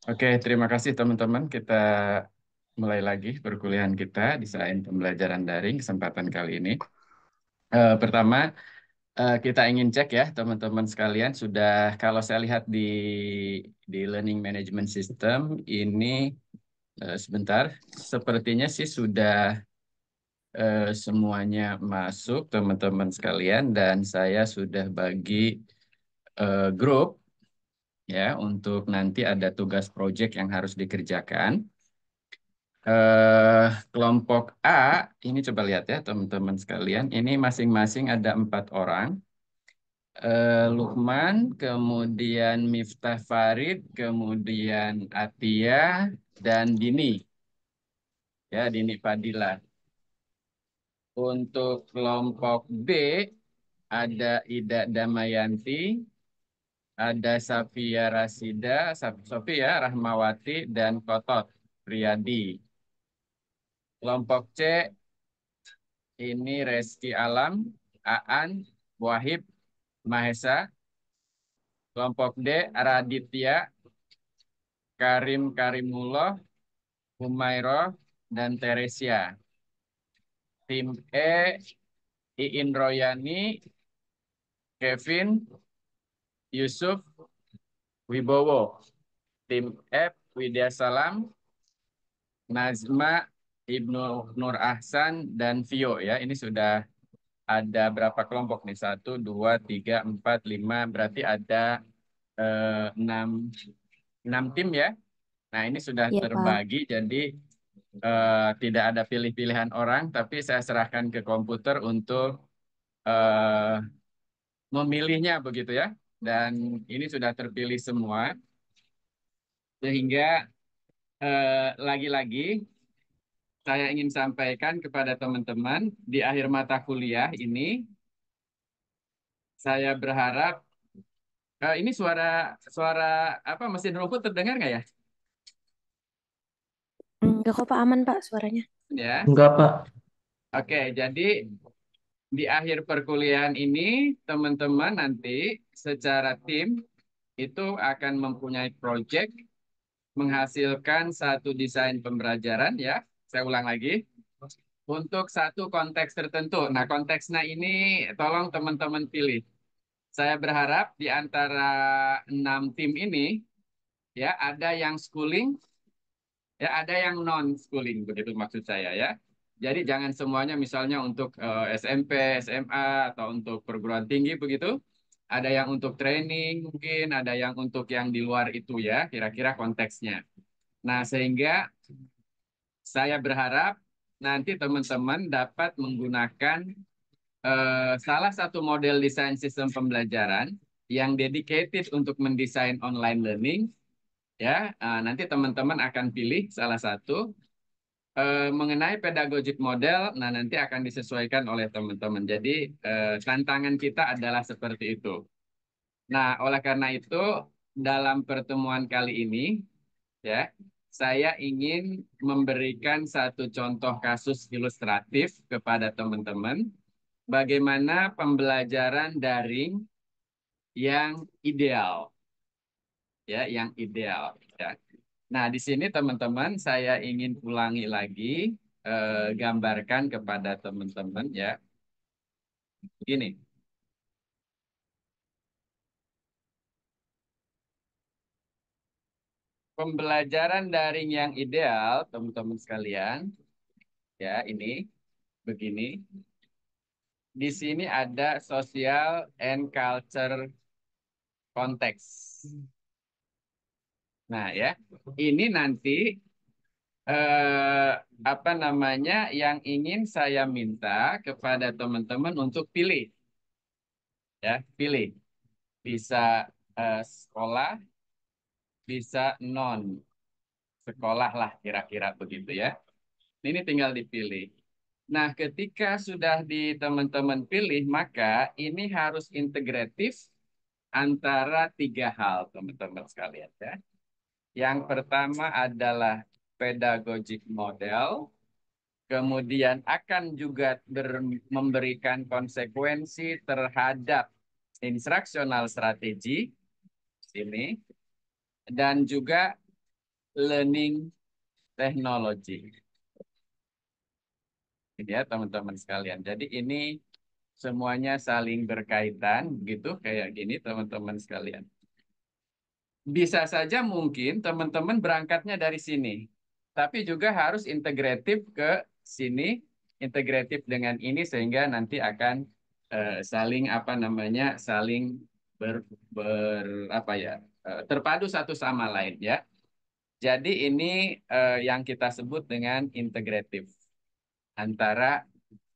Oke, terima kasih teman-teman. Kita mulai lagi perkuliahan kita di Sains Pembelajaran Daring kesempatan kali ini. Pertama, kita ingin cek ya teman-teman sekalian sudah kalau saya lihat di Learning Management System ini sebentar, sepertinya sih sudah semuanya masuk teman-teman sekalian dan saya sudah bagi grup ya untuk nanti ada tugas project yang harus dikerjakan. Kelompok A, ini coba lihat ya teman-teman sekalian. Ini masing-masing ada 4 orang. Lukman, kemudian Miftah Farid, kemudian Atia, dan Dini. Ya, Dini Fadila. Untuk kelompok B, ada Ida Damayanti, ada Safia Rasida, Sofia Rahmawati, dan Kotot Riyadi. Kelompok C, ini Reski Alam, Aan, Wahib, Mahesa. Kelompok D, Raditya, Karim Karimullah, Humayroh, dan Teresia. Tim E, Iin Royani, Kevin, Yusuf, Wibowo. Tim F, Widya Salam, Nazma, Ibnu Nur Ahsan, dan Vio ya. Ini sudah ada berapa kelompok nih? 1, 2, 3, 4, 5. Berarti ada 6 tim ya. Nah, ini sudah Iya, Pak. terbagi, jadi tidak ada pilih-pilihan orang, tapi saya serahkan ke komputer untuk eh, memilihnya begitu ya. Dan ini sudah terpilih semua, sehingga lagi-lagi saya ingin sampaikan kepada teman-teman di akhir mata kuliah ini, saya berharap ini suara suara apa mesin rumput terdengar nggak ya? Enggak kok, Pak. Aman, Pak, suaranya. Ya, Enggak, Pak. oke. Jadi di akhir perkuliahan ini, teman-teman nanti secara tim itu akan mempunyai project menghasilkan satu desain pembelajaran ya. Saya ulang lagi. Untuk satu konteks tertentu. Nah, konteksnya ini tolong teman-teman pilih. Saya berharap di antara 6 tim ini ya ada yang schooling, ya ada yang non schooling begitu maksud saya ya. Jadi jangan semuanya misalnya untuk SMP, SMA atau untuk perguruan tinggi begitu. Ada yang untuk training mungkin, ada yang untuk yang di luar itu ya, kira-kira konteksnya. Nah, sehingga saya berharap nanti teman-teman dapat menggunakan salah satu model desain sistem pembelajaran yang dedicated untuk mendesain online learning ya. Nanti teman-teman akan pilih salah satu mengenai pedagogic model. Nah, nanti akan disesuaikan oleh teman-teman. Jadi tantangan kita adalah seperti itu. Nah, oleh karena itu dalam pertemuan kali ini ya, saya ingin memberikan satu contoh kasus ilustratif kepada teman-teman bagaimana pembelajaran daring yang ideal ya, yang ideal ya. Nah, di sini teman-teman saya ingin ulangi lagi gambarkan kepada teman-teman ya. Gini, pembelajaran daring yang ideal teman-teman sekalian ya, ini begini. Di sini ada social and culture context. Nah, ya. Ini nanti apa namanya yang ingin saya minta kepada teman-teman untuk pilih ya, pilih bisa sekolah, bisa non sekolah lah kira-kira begitu ya. Ini tinggal dipilih. Nah, ketika sudah di teman-teman pilih, maka ini harus integratif antara 3 hal teman-teman sekalian ya. Yang pertama adalah pedagogic model, kemudian akan juga memberikan konsekuensi terhadap instruksional strategi ini, dan juga learning technology. Ini ya teman-teman sekalian. Jadi ini semuanya saling berkaitan, gitu kayak gini teman-teman sekalian. Bisa saja mungkin teman-teman berangkatnya dari sini, tapi juga harus integratif ke sini, integratif dengan ini sehingga nanti akan saling apa namanya, saling ber, apa ya, terpadu satu sama lain ya. Jadi ini yang kita sebut dengan integratif antara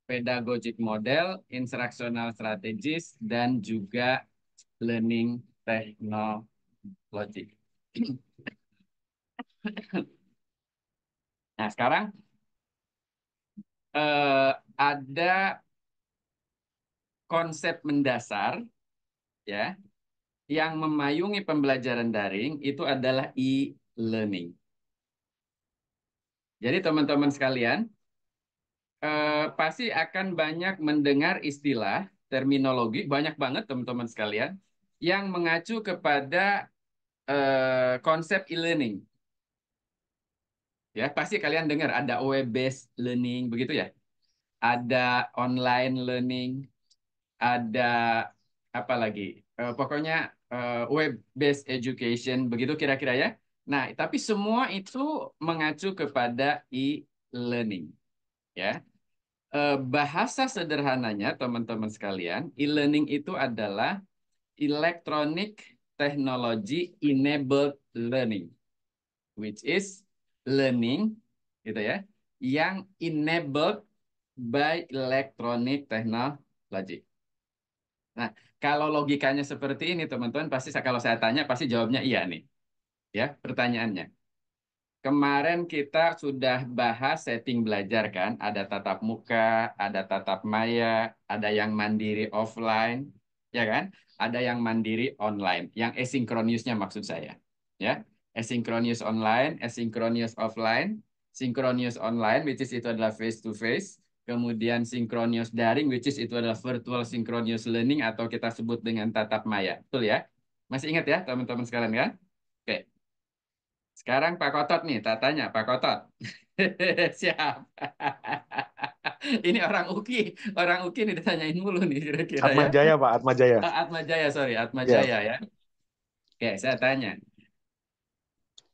pedagogic model, instructional strategies, dan juga learning technology. Nah, sekarang ada konsep mendasar ya yang memayungi pembelajaran daring itu adalah e-learning. Jadi teman-teman sekalian pasti akan banyak mendengar istilah terminologi banyak banget teman-teman sekalian yang mengacu kepada konsep e-learning. Ya, pasti kalian dengar ada web-based learning begitu ya. Ada online learning, ada apa lagi? Pokoknya web-based education, begitu kira-kira ya. Nah, tapi semua itu mengacu kepada e-learning, ya. Bahasa sederhananya, teman-teman sekalian, e-learning itu adalah electronic technology enabled learning, which is learning, gitu ya, yang enabled by electronic technology. Nah, kalau logikanya seperti ini, teman-teman, pasti kalau saya tanya, pasti jawabnya iya nih. Ya, pertanyaannya. Kemarin kita sudah bahas setting belajar kan, ada tatap muka, ada tatap maya, ada yang mandiri offline, ya kan? Ada yang mandiri online, yang asynchronous-nya maksud saya. Ya, asynchronous online, asynchronous offline, synchronous online, which is itu adalah face to face, kemudian synchronous daring, which is itu adalah virtual synchronous learning atau kita sebut dengan tatap maya. Betul ya? Masih ingat ya teman-teman sekalian kan? Oke. Sekarang Pak Kotot nih, tak tanya Pak Kotot. Siap. Ini orang UKI nih ditanyain mulu nih kira-kira Atma ya. Jaya, Pak, Atma Jaya. Atma Jaya, sorry, Atma Ya, Jaya ya. Oke, saya tanya.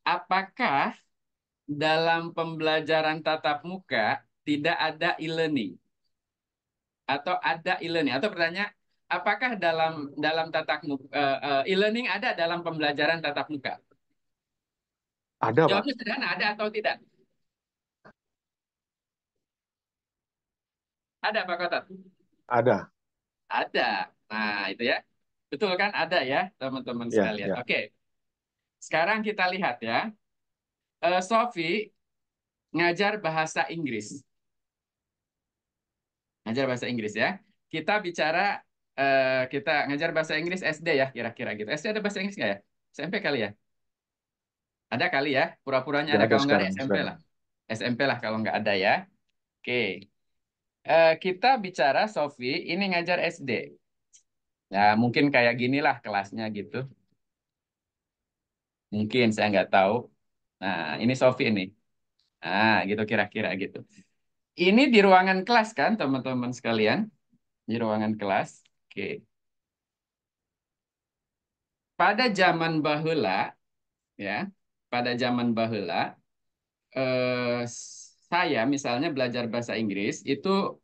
Apakah dalam pembelajaran tatap muka tidak ada e-learning? Atau ada e-learning? Atau pertanyaan, apakah dalam dalam tatap muka, e-learning ada dalam pembelajaran tatap muka? ada, Pak. Jawabnya sederhana, ada atau tidak? Ada Pak Kotot? Ada. Ada. Nah, itu ya. Betul kan? Ada ya, teman-teman Ya, sekalian. ya. Oke, sekarang kita lihat ya. Sofi ngajar bahasa Inggris. Ngajar bahasa Inggris ya. Kita bicara, kita ngajar bahasa Inggris SD ya, kira-kira gitu. SD ada bahasa Inggris nggak ya? SMP kali ya? Ada kali ya? Pura-puranya Nggak ada, ada kalau nggak ada sekarang. SMP Sekarang. lah. SMP lah kalau nggak ada ya. Oke. Kita bicara Sofi, ini ngajar SD. Ya, mungkin kayak gini lah kelasnya gitu. Mungkin, saya nggak tahu. Nah, ini Sofi ini. Nah, gitu kira-kira gitu. Ini di ruangan kelas kan, teman-teman sekalian? Di ruangan kelas. Oke. Pada zaman bahula, ya, pada zaman bahula, saya misalnya belajar bahasa Inggris itu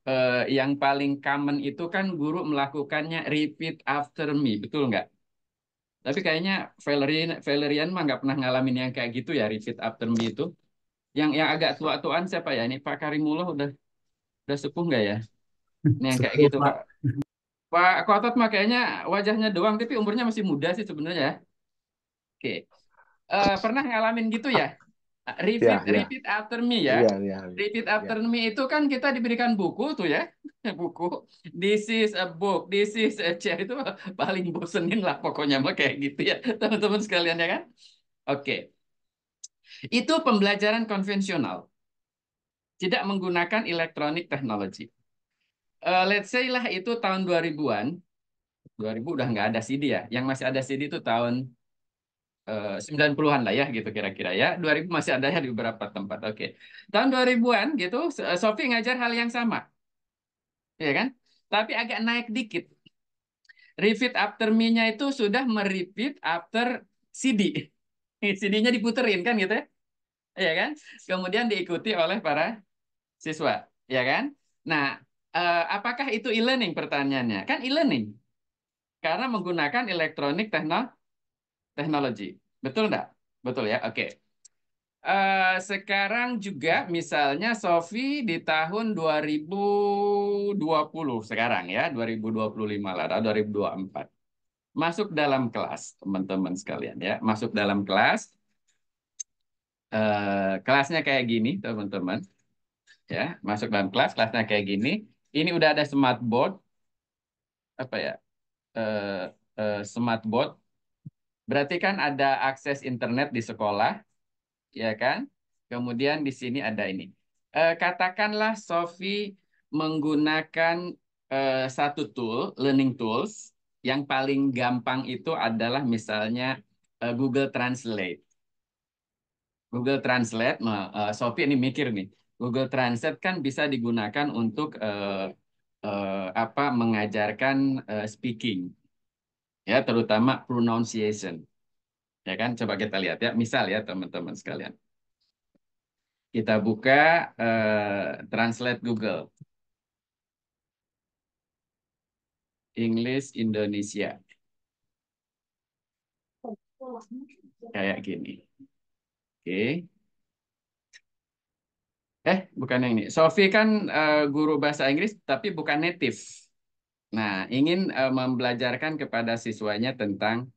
yang paling common itu kan guru melakukannya repeat after me, betul nggak? Tapi kayaknya Valerian mah nggak pernah ngalamin yang kayak gitu ya, repeat after me itu. Yang agak tua-tuaan siapa ya? Ini Pak Karimullah udah sepuh nggak ya? Ini yang kayak Sepuh, gitu, Pak. Pak. Pak Kotot mah kayaknya wajahnya doang, tapi umurnya masih muda sih sebenarnya ya. Oke. Pernah ngalamin gitu ya? Repeat, Ya, ya. repeat after me ya. Iya, iya. Repeat Ya. after me itu kan kita diberikan buku tuh ya. Buku. This is a book, this is a chair. Itu paling bosenin lah pokoknya mah kayak gitu ya. Teman-teman sekalian ya kan? Oke. Itu pembelajaran konvensional. Tidak menggunakan electronic technology. Let's say lah itu tahun 2000-an. 2000 udah nggak ada CD ya. Yang masih ada CD itu tahun 90-an lah ya gitu kira-kira ya. 2000 masih ada ya di beberapa tempat. Oke. Tahun 2000-an gitu Sophie ngajar hal yang sama, ya kan? Tapi agak naik dikit. Repeat after me-nya itu sudah merepeat after CD. CD-nya diputerin kan gitu ya. Ya kan? Kemudian diikuti oleh para siswa, ya kan? Nah, apakah itu e-learning pertanyaannya? Kan e-learning karena menggunakan elektronik teknologi. Betul enggak? Betul ya? Oke. Sekarang juga misalnya Sofi di tahun 2020 sekarang ya, 2025 lah, atau 2024. Masuk dalam kelas, teman-teman sekalian ya. Masuk dalam kelas, kelasnya kayak gini, teman-teman. Ya, masuk dalam kelas, kelasnya kayak gini. Ini udah ada smartboard, apa ya? eh, Smartboard. Berarti kan ada akses internet di sekolah, ya kan? Kemudian di sini ada ini. Katakanlah Sofi menggunakan satu tool, learning tools, yang paling gampang itu adalah misalnya Google Translate. Google Translate, Sofi ini mikir nih, Google Translate kan bisa digunakan untuk apa mengajarkan speaking, ya terutama pronunciation, ya kan? Coba kita lihat ya, misal ya teman-teman sekalian. Kita buka Translate Google. English Indonesia. Kayak gini. Oke. Bukan yang ini. Sofi kan guru bahasa Inggris, tapi bukan native. Nah, ingin membelajarkan kepada siswanya tentang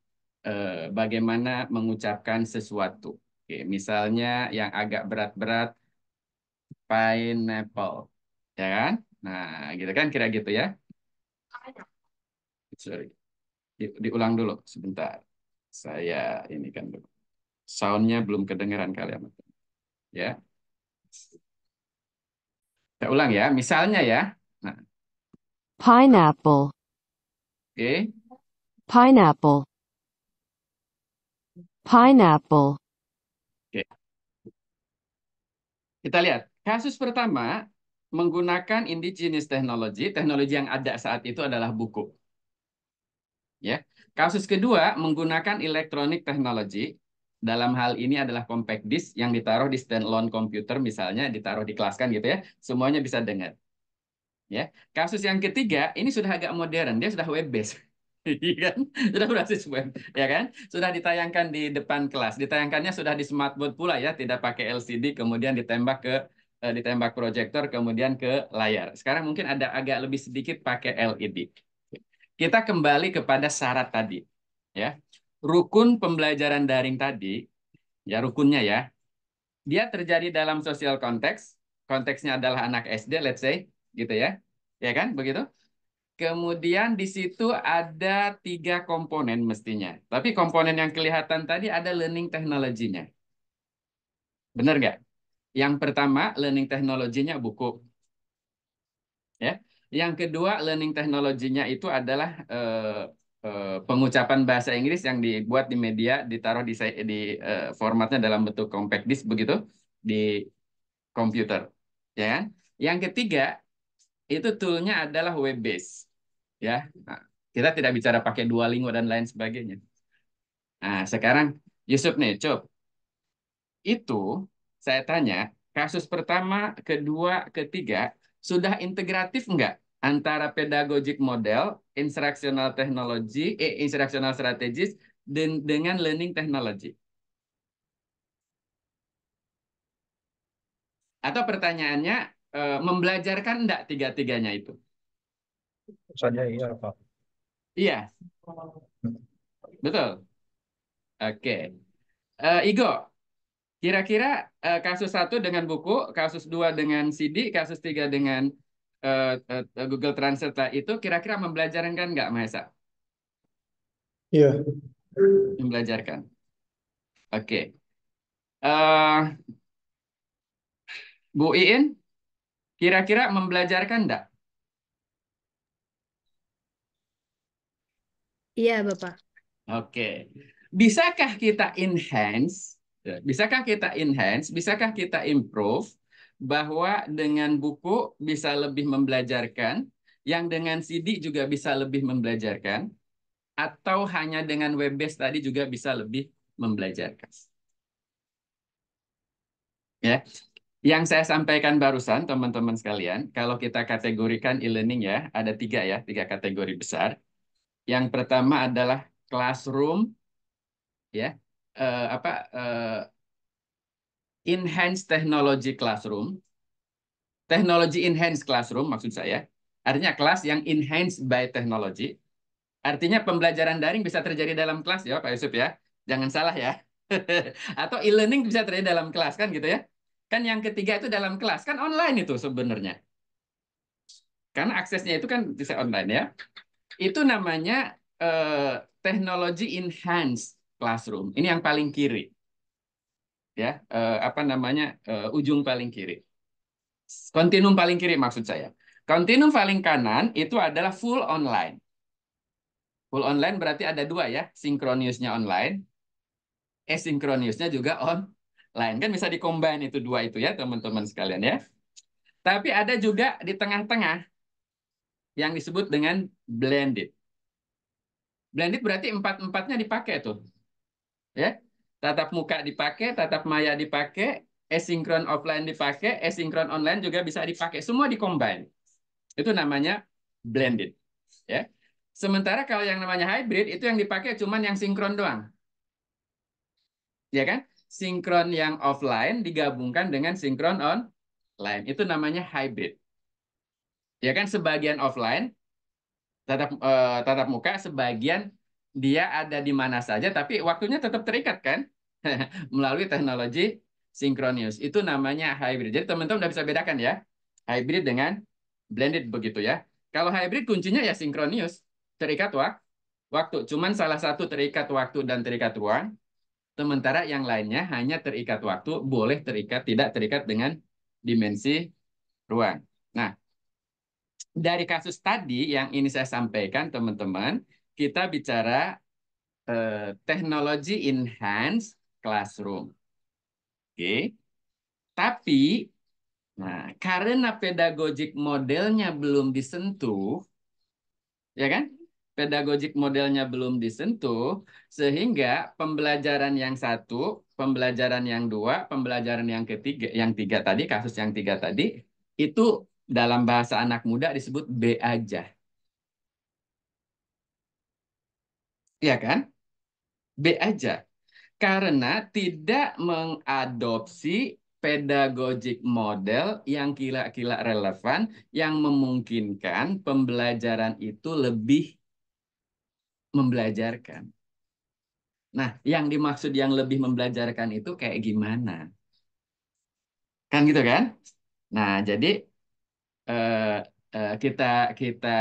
bagaimana mengucapkan sesuatu. Oke, misalnya yang agak berat-berat, pineapple. Ya kan? Nah, gitu kan kira gitu ya. Sorry. Diulang dulu sebentar. Saya ini kan dulu. Soundnya belum kedengeran kalian. Ya, saya ulang ya. Misalnya ya. Nah, Pineapple, oke. pineapple, pineapple. Oke. Kita lihat. Kasus pertama menggunakan indigenous technology. Teknologi yang ada saat itu adalah buku. Ya. Kasus kedua menggunakan electronic technology. Dalam hal ini adalah compact disk yang ditaruh di standalone computer misalnya, ditaruh di kelas kan gitu ya. Semuanya bisa dengar. Ya, kasus yang ketiga ini sudah agak modern, dia sudah web based, iya kan? Sudah berbasis web, ya kan? Sudah ditayangkan di depan kelas, ditayangkannya sudah di smartboard pula ya, tidak pakai LCD, kemudian ditembak proyektor, kemudian ke layar. Sekarang mungkin ada agak lebih sedikit pakai LED. Kita kembali kepada syarat tadi, ya. Rukun pembelajaran daring tadi, ya rukunnya ya, dia terjadi dalam sosial konteks, konteksnya adalah anak SD, let's say, gitu ya kan, begitu. Kemudian di situ ada 3 komponen mestinya. Tapi komponen yang kelihatan tadi ada learning teknologinya. Benar nggak? Yang pertama, learning teknologinya buku. Ya. Yang kedua, learning teknologinya itu adalah pengucapan bahasa Inggris yang dibuat di media, ditaruh di formatnya dalam bentuk compact disk begitu di komputer. Ya kan? Yang ketiga, itu toolnya adalah web based. Ya, nah, kita tidak bicara pakai Duolingo dan lain sebagainya. Nah, sekarang Yusuf nih, Cuk, itu saya tanya, kasus pertama, kedua, ketiga, sudah integratif enggak antara pedagogic model, instructional strategis, dengan learning technology? Atau pertanyaannya, membelajarkan enggak tiga-tiganya itu? Misalnya iya, Pak. Iya, betul. Oke. Igo, kira-kira kasus satu dengan buku, kasus dua dengan CD, kasus tiga dengan Google Translate itu kira-kira membelajarkan nggak, Mahesa? Iya. Membelajarkan. Oke. Eh, Bu Iin, kira-kira membelajarkan nggak? Iya, Bapak. Oke. Bisakah kita enhance? Bisakah kita enhance? Bisakah kita improve bahwa dengan buku bisa lebih membelajarkan, yang dengan CD juga bisa lebih membelajarkan, atau hanya dengan web-based tadi juga bisa lebih membelajarkan? Ya, yang saya sampaikan barusan, teman-teman sekalian, kalau kita kategorikan e-learning ya, ada tiga kategori besar. Yang pertama adalah classroom, ya, apa enhanced technology classroom, teknologi enhanced classroom maksud saya, artinya kelas yang enhanced by technology, artinya pembelajaran daring bisa terjadi dalam kelas ya Pak Yusuf ya, jangan salah ya, atau e-learning bisa terjadi dalam kelas kan gitu ya, kan yang ketiga itu dalam kelas kan online itu sebenarnya, karena aksesnya itu kan bisa online ya, itu namanya teknologi enhanced classroom, ini yang paling kiri ya, apa namanya ujung paling kiri. Kontinum paling kiri maksud saya. Kontinum paling kanan itu adalah full online. Full online berarti ada dua ya, sinkronisnya online, asinkronisnya juga online. Kan bisa dikombin itu dua itu ya teman-teman sekalian ya. Tapi ada juga di tengah-tengah yang disebut dengan blended. Blended berarti empat-empatnya dipakai tuh. Ya. Tatap muka dipakai, tatap maya dipakai, asinkron offline dipakai, asinkron online juga bisa dipakai. Semua dikombin. Itu namanya blended. Ya. Sementara kalau yang namanya hybrid itu yang dipakai cuman yang sinkron doang. Ya kan? Sinkron yang offline digabungkan dengan sinkron online. Itu namanya hybrid. Ya kan sebagian offline tatap muka, sebagian dia ada di mana saja tapi waktunya tetap terikat kan? Melalui teknologi sinkronius. Itu namanya hybrid. Jadi teman-teman udah bisa bedakan ya. Hybrid dengan blended begitu ya. Kalau hybrid kuncinya ya sinkronius, terikat waktu. Cuman salah satu terikat waktu dan terikat ruang, sementara yang lainnya hanya terikat waktu, boleh terikat, tidak terikat dengan dimensi ruang. Nah, dari kasus tadi yang ini saya sampaikan, teman-teman, kita bicara teknologi enhanced classroom. Oke, tapi nah, karena pedagogik modelnya belum disentuh, ya kan? Pedagogik modelnya belum disentuh, sehingga pembelajaran yang satu, pembelajaran yang dua, pembelajaran yang ketiga, yang tiga tadi, kasus yang tiga tadi, itu dalam bahasa anak muda disebut B aja. Ya kan? B aja. Karena tidak mengadopsi pedagogik model yang kira-kira relevan, yang memungkinkan pembelajaran itu lebih membelajarkan. Nah, yang dimaksud yang lebih membelajarkan itu kayak gimana? Kan gitu kan? Nah, jadi eh, kita kita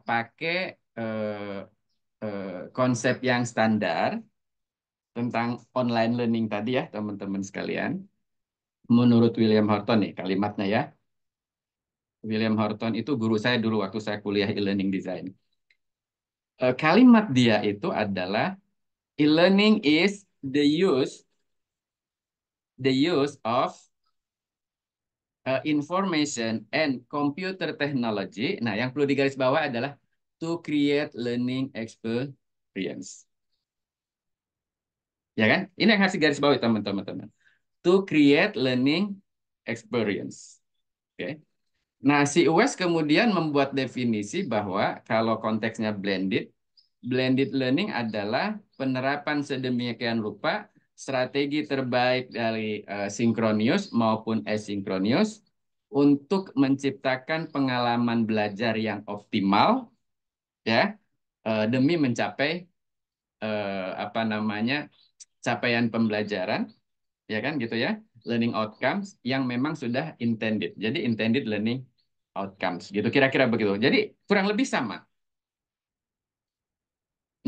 pakai eh, konsep yang standar tentang online learning tadi ya, teman-teman sekalian. Menurut William Horton nih kalimatnya ya. William Horton itu guru saya dulu waktu saya kuliah e-learning design. Kalimat dia itu adalah e-learning is the use of information and computer technology. Nah, yang perlu digarisbawahi adalah to create learning experience. Ya kan? Ini yang harus digarisbawahi teman-teman. To create learning experience. Oke. Nah, si US kemudian membuat definisi bahwa kalau konteksnya blended, blended learning adalah penerapan sedemikian rupa strategi terbaik dari sinkronius maupun asinkronus untuk menciptakan pengalaman belajar yang optimal ya demi mencapai apa namanya capaian pembelajaran ya kan gitu ya, learning outcomes yang memang sudah intended. Jadi intended learning outcomes gitu kira-kira begitu. Jadi kurang lebih sama.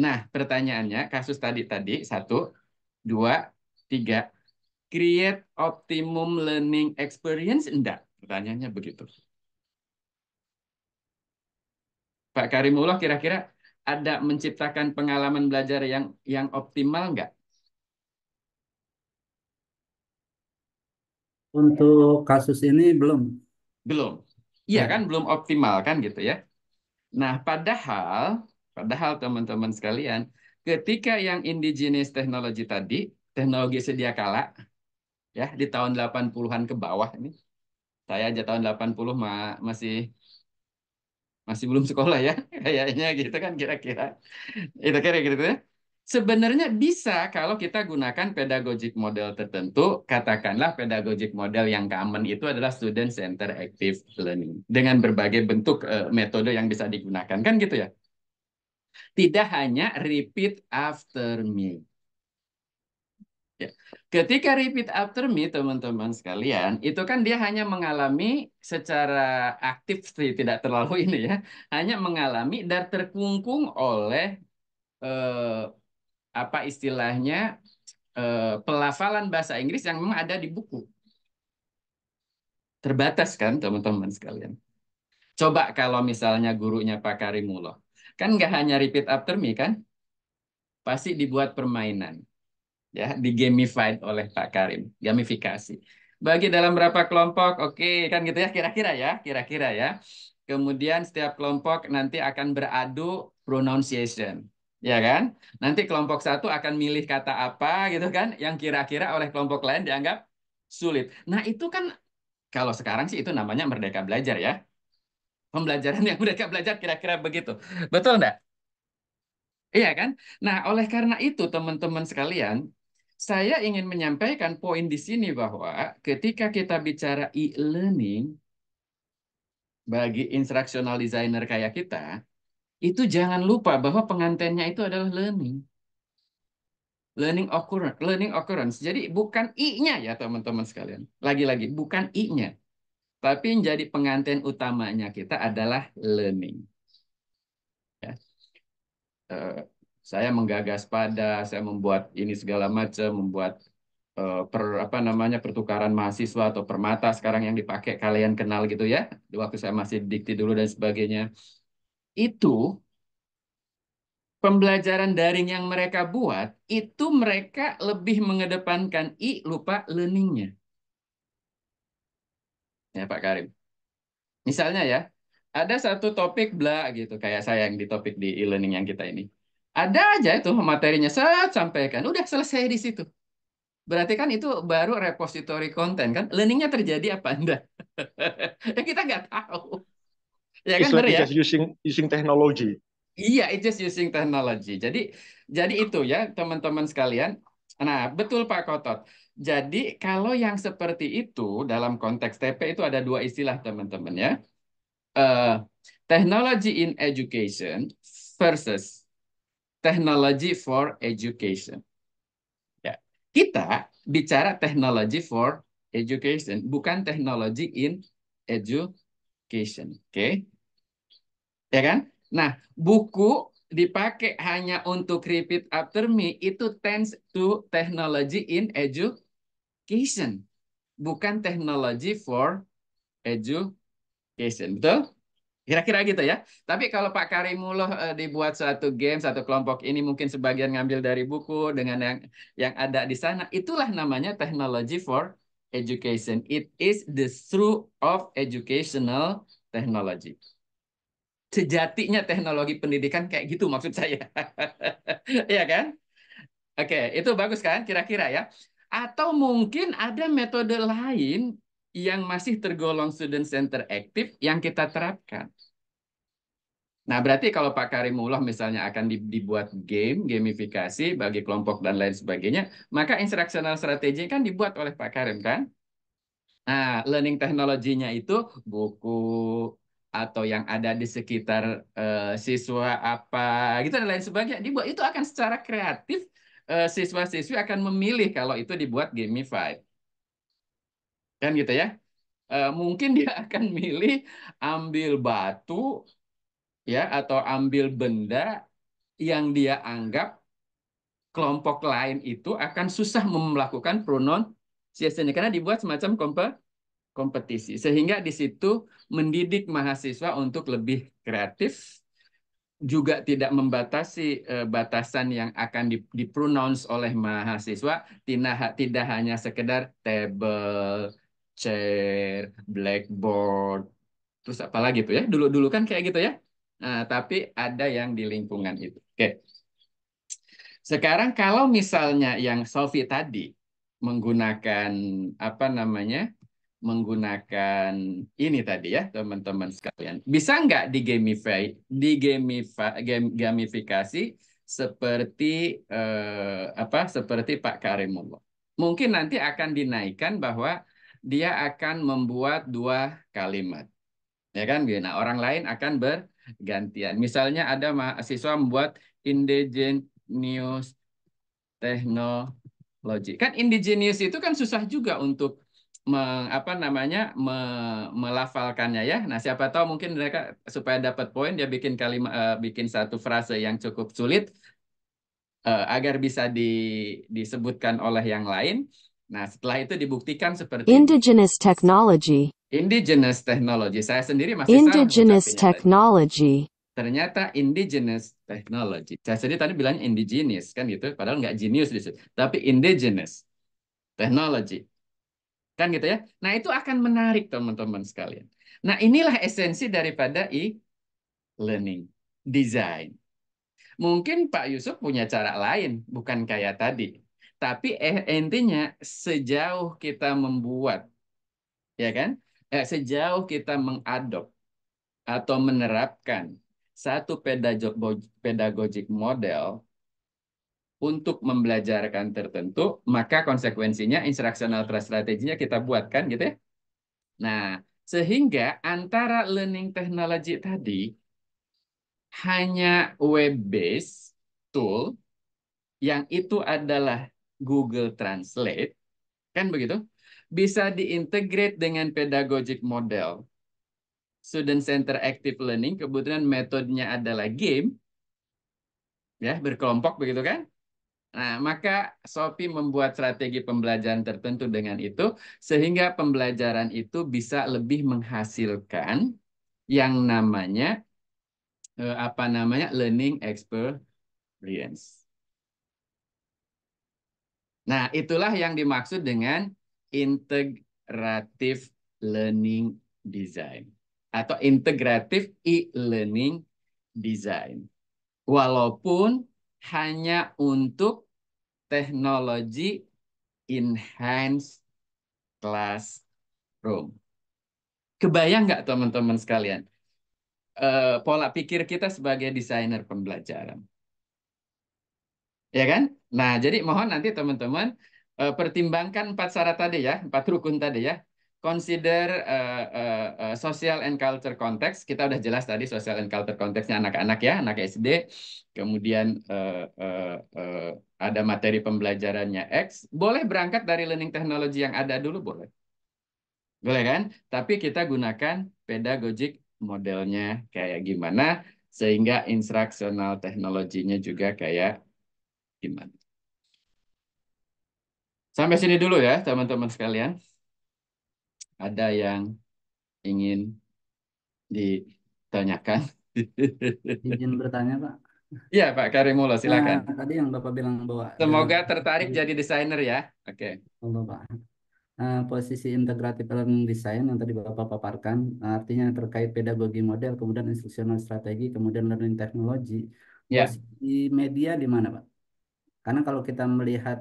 Nah, pertanyaannya kasus tadi satu, dua, tiga, create optimum learning experience enggak? Pertanyaannya begitu. Pak Karimullah kira-kira ada menciptakan pengalaman belajar yang optimal nggak? Untuk kasus ini belum. Belum. Iya Ya. kan, belum optimal kan gitu ya. Nah, padahal teman-teman sekalian, ketika yang indigenous teknologi tadi, teknologi sedia kala, ya di tahun 80-an ke bawah ini, saya aja tahun 80 masih masih belum sekolah ya, kayaknya gitu kan kira-kira. Itu kira gitu ya. Sebenarnya bisa kalau kita gunakan pedagogic model tertentu, katakanlah pedagogic model yang common itu adalah student center active learning dengan berbagai bentuk metode yang bisa digunakan kan gitu ya. Tidak hanya repeat after me. Ya. Ketika repeat after me, teman-teman sekalian, itu kan dia hanya mengalami secara aktif, tidak terlalu ini ya, hanya mengalami dan terkungkung oleh eh, apa istilahnya pelafalan bahasa Inggris yang memang ada di buku. Terbatas kan, teman-teman sekalian. Coba kalau misalnya gurunya Pak Karimullah, kan nggak hanya repeat after me kan, pasti dibuat permainan. Ya, digamified oleh Pak Karim, gamifikasi. Bagi dalam berapa kelompok, oke, kan gitu ya, kira-kira ya. Kemudian setiap kelompok nanti akan beradu pronunciation, ya kan? Nanti kelompok satu akan milih kata apa gitu kan, yang kira-kira oleh kelompok lain dianggap sulit. Nah, itu kan kalau sekarang sih itu namanya merdeka belajar ya. Pembelajaran yang merdeka belajar kira-kira begitu. Betul enggak? Iya kan? Nah, oleh karena itu teman-teman sekalian, saya ingin menyampaikan poin di sini bahwa ketika kita bicara e-learning bagi instructional designer kayak kita, itu jangan lupa bahwa pengantennya itu adalah learning. Learning occurrence. Jadi bukan I-nya ya teman-teman sekalian. Lagi-lagi bukan I-nya, tapi yang jadi penganten utamanya kita adalah learning. Ya. Eh, saya menggagas pada, saya membuat ini segala macam, membuat apa namanya pertukaran mahasiswa atau permata sekarang yang dipakai kalian kenal gitu ya. Waktu saya masih dikti dulu dan sebagainya. Itu pembelajaran daring yang mereka buat, itu mereka lebih mengedepankan lupa learningnya. Ya Pak Karim. Misalnya ya, ada satu topik bla gitu, kayak saya yang di topik di e-learning yang kita ini. Ada aja itu materinya, saya sampaikan, udah selesai di situ. Berarti kan itu baru repository konten kan? Learningnya terjadi apa enggak? Ya kita nggak tahu. Ya kan It's benar like ya? just using technology. Iya, it's just using technology. Jadi itu ya teman-teman sekalian. Nah, betul Pak Kotot. Jadi kalau yang seperti itu dalam konteks TP itu ada dua istilah teman-teman ya. Eh, Technology in education versus technology for education. Ya. Kita bicara technology for education, bukan technology in education. Oke? Ya kan? Nah, buku dipakai hanya untuk repeat after me itu tends to technology in education, bukan technology for education. Betul? Kira-kira gitu ya. Tapi kalau Pak Karimullah dibuat satu game, satu kelompok ini mungkin sebagian ngambil dari buku dengan yang ada di sana, itulah namanya technology for education. It is the through of educational technology. Sejatinya teknologi pendidikan kayak gitu maksud saya. Iya kan? Oke, itu bagus kan kira-kira ya. Atau mungkin ada metode lain yang masih tergolong student center aktif yang kita terapkan. Nah, berarti kalau Pak Karimullah misalnya akan dibuat gamifikasi bagi kelompok dan lain sebagainya, maka instructional strategi kan dibuat oleh Pak Karim kan? Nah, learning teknologinya itu buku atau yang ada di sekitar siswa apa gitu dan lain sebagainya dibuat itu akan secara kreatif siswa-siswi akan memilih kalau itu dibuat gamified kan gitu ya. Mungkin dia akan milih ambil batu ya atau ambil benda yang dia anggap kelompok lain itu akan susah melakukan pronunciation karena dibuat semacam kompetisi. Sehingga di situ mendidik mahasiswa untuk lebih kreatif, juga tidak membatasi batasan yang akan dipronounce oleh mahasiswa, tidak hanya sekedar table, chair, blackboard, terus apa lagi tuh ya? Dulu-dulu kan kayak gitu ya. Nah, tapi ada yang di lingkungan itu. Oke. Sekarang kalau misalnya yang Sofi tadi menggunakan apa namanya? Menggunakan ini tadi ya, teman-teman sekalian. Bisa nggak gamifikasi seperti apa? Seperti Pak Karimullah. Mungkin nanti akan dinaikkan bahwa dia akan membuat dua kalimat. Ya kan? Nah, orang lain akan bergantian. Misalnya ada mahasiswa membuat indigenous technology. Kan indigenous itu kan susah juga untuk apa namanya melafalkannya ya. Nah, siapa tahu mungkin mereka supaya dapat poin dia bikin kalimat bikin satu frase yang cukup sulit agar bisa disebutkan oleh yang lain. Nah, setelah itu dibuktikan seperti ini. Indigenous technology. Indigenous technology. Saya sendiri masih salah Indigenous ngucapinnya tadi. technology. Ternyata indigenous technology. Saya sendiri tadi bilangnya indigenous kan gitu, padahal nggak genius di situ. Tapi indigenous technology. Kan gitu ya. Nah, itu akan menarik teman-teman sekalian. Nah, inilah esensi daripada e-learning design. Mungkin Pak Yusuf punya cara lain, bukan kayak tadi. Tapi intinya sejauh kita membuat, ya kan? Sejauh kita mengadop atau menerapkan satu pedagogic model untuk membelajarkan tertentu, maka konsekuensinya instructional strateginya kita buatkan gitu ya. Nah, sehingga antara learning technology tadi hanya web-based tool yang itu adalah Google Translate, kan begitu? Bisa diintegrate dengan pedagogic model student center active learning, kebetulan metodenya adalah game, ya berkelompok begitu kan? Nah, maka Shopee membuat strategi pembelajaran tertentu dengan itu, sehingga pembelajaran itu bisa lebih menghasilkan yang namanya apa namanya learning experience. Nah, itulah yang dimaksud dengan integrative learning design atau integratif e-learning design. Walaupun hanya untuk teknologi enhanced classroom. Kebayang nggak teman-teman sekalian? Pola pikir kita sebagai desainer pembelajaran. Ya kan? Nah, jadi mohon nanti teman-teman pertimbangkan 4 syarat tadi ya, 4 rukun tadi ya. Consider social and culture context. Kita udah jelas tadi social and culture context-nya anak-anak ya, anak SD. Kemudian ada materi pembelajarannya X. Boleh berangkat dari learning technology yang ada dulu, boleh. Boleh kan? Tapi kita gunakan pedagogic modelnya kayak gimana, sehingga instructional teknologinya juga kayak gimana. Sampai sini dulu ya, teman-teman sekalian. Ada yang ingin ditanyakan? Izin bertanya, Pak. Ya, Pak Karimulo, Nah, silakan. tadi yang Bapak bilang bahwa Semoga tertarik jadi desainer ya. Oke. Bapak, posisi integratif learning design yang tadi Bapak paparkan, artinya terkait pedagogi model, kemudian instructional strategi, kemudian learning teknologi. Ya, Posisi media di mana, Pak? Karena kalau kita melihat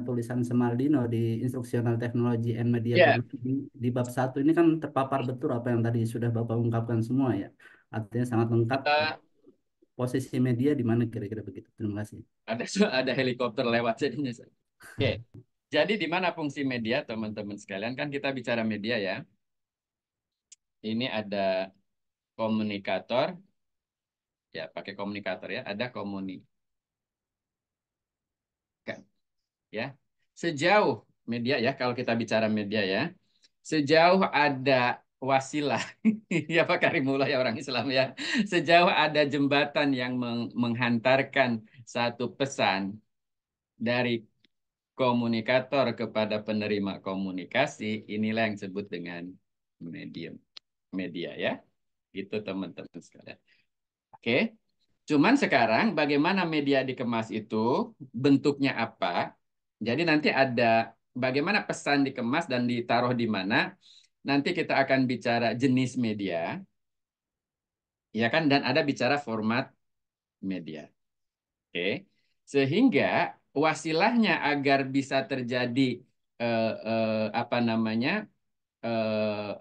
tulisan Semaldino di Instructional Technology and Media ya. Pedagogy di bab 1 ini kan terpapar betul apa yang tadi sudah Bapak ungkapkan semua ya. Artinya sangat lengkap. Posisi media di mana kira-kira begitu. Terima kasih. Ada helikopter lewat jadinya. Oke. Jadi di mana fungsi media, teman-teman sekalian? Kan kita bicara media ya. Ini ada komunikator, ya pakai komunikator ya. Ada komunikan, ya. Sejauh media ya, kalau kita bicara media ya, sejauh ada wasilah, ya Pak Karimullah ya orang Islam ya, sejauh ada jembatan yang menghantarkan satu pesan dari komunikator kepada penerima komunikasi, inilah yang disebut dengan medium, media ya, gitu teman-teman sekalian. Oke, Cuman sekarang bagaimana media dikemas itu, bentuknya apa. Jadi nanti ada bagaimana pesan dikemas dan ditaruh di mana. Nanti kita akan bicara jenis media, ya kan? Dan ada bicara format media. Oke. Sehingga wasilahnya agar bisa terjadi apa namanya? eh,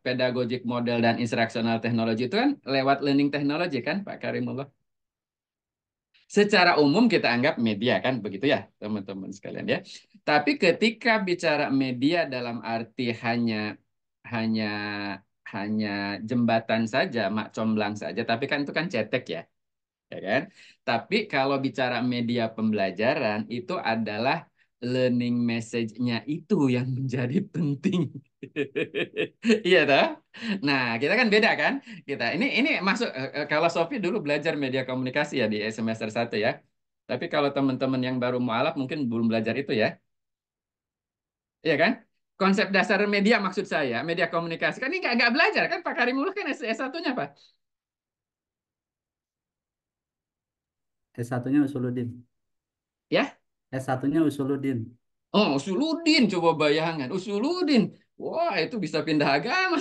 pedagogic model dan instructional technology itu kan lewat learning technology kan Pak Karimullah. Secara umum kita anggap media kan begitu ya teman-teman sekalian ya. Tapi ketika bicara media dalam arti hanya hanya jembatan saja, mak comblang saja, tapi kan itu kan cetek ya kan? Tapi kalau bicara media pembelajaran itu adalah learning message-nya itu yang menjadi penting. Iya toh? Nah, kita kan beda kan? Ini masuk kalau Sofi dulu belajar media komunikasi ya di semester 1 ya. Tapi kalau teman-teman yang baru mualaf mungkin belum belajar itu ya. Iya kan? Konsep dasar media maksud saya, media komunikasi. Kan ini nggak belajar kan Pak Karimullah kan S1-nya Pak. S1-nya Usuluddin. Ya? S1-nya Usuluddin. Oh, Usuludin, coba bayangkan. Usuludin. Wah, itu bisa pindah agama.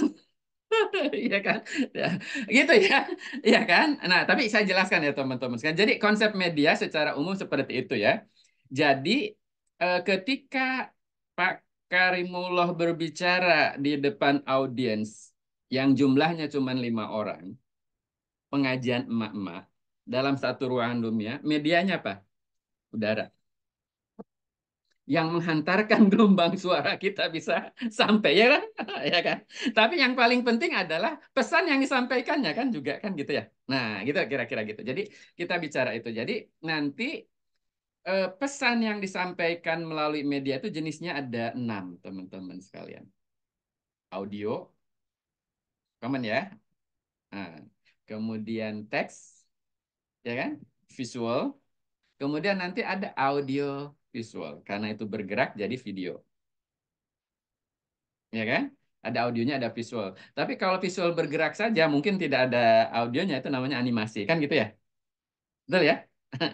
Iya kan? Ya, gitu ya. Iya kan? Nah, tapi saya jelaskan ya teman-teman sekalian. Jadi konsep media secara umum seperti itu ya. Jadi ketika Pak Karimullah berbicara di depan audiens yang jumlahnya cuma 5 orang, pengajian emak-emak dalam satu ruangan dunia, medianya apa? Udara yang menghantarkan gelombang suara kita bisa sampai ya kan ya kan tapi yang paling penting adalah pesan yang disampaikannya kan juga kan gitu ya nah gitu kira-kira gitu jadi kita bicara itu jadi nanti pesan yang disampaikan melalui media itu jenisnya ada 6 teman-teman sekalian audio komen ya nah, kemudian teks ya kan visual kemudian nanti ada audio visual karena itu bergerak jadi video ya kan? Ada audionya, ada visual. Tapi kalau visual bergerak saja, mungkin tidak ada audionya, itu namanya animasi. Kan gitu ya? Betul ya?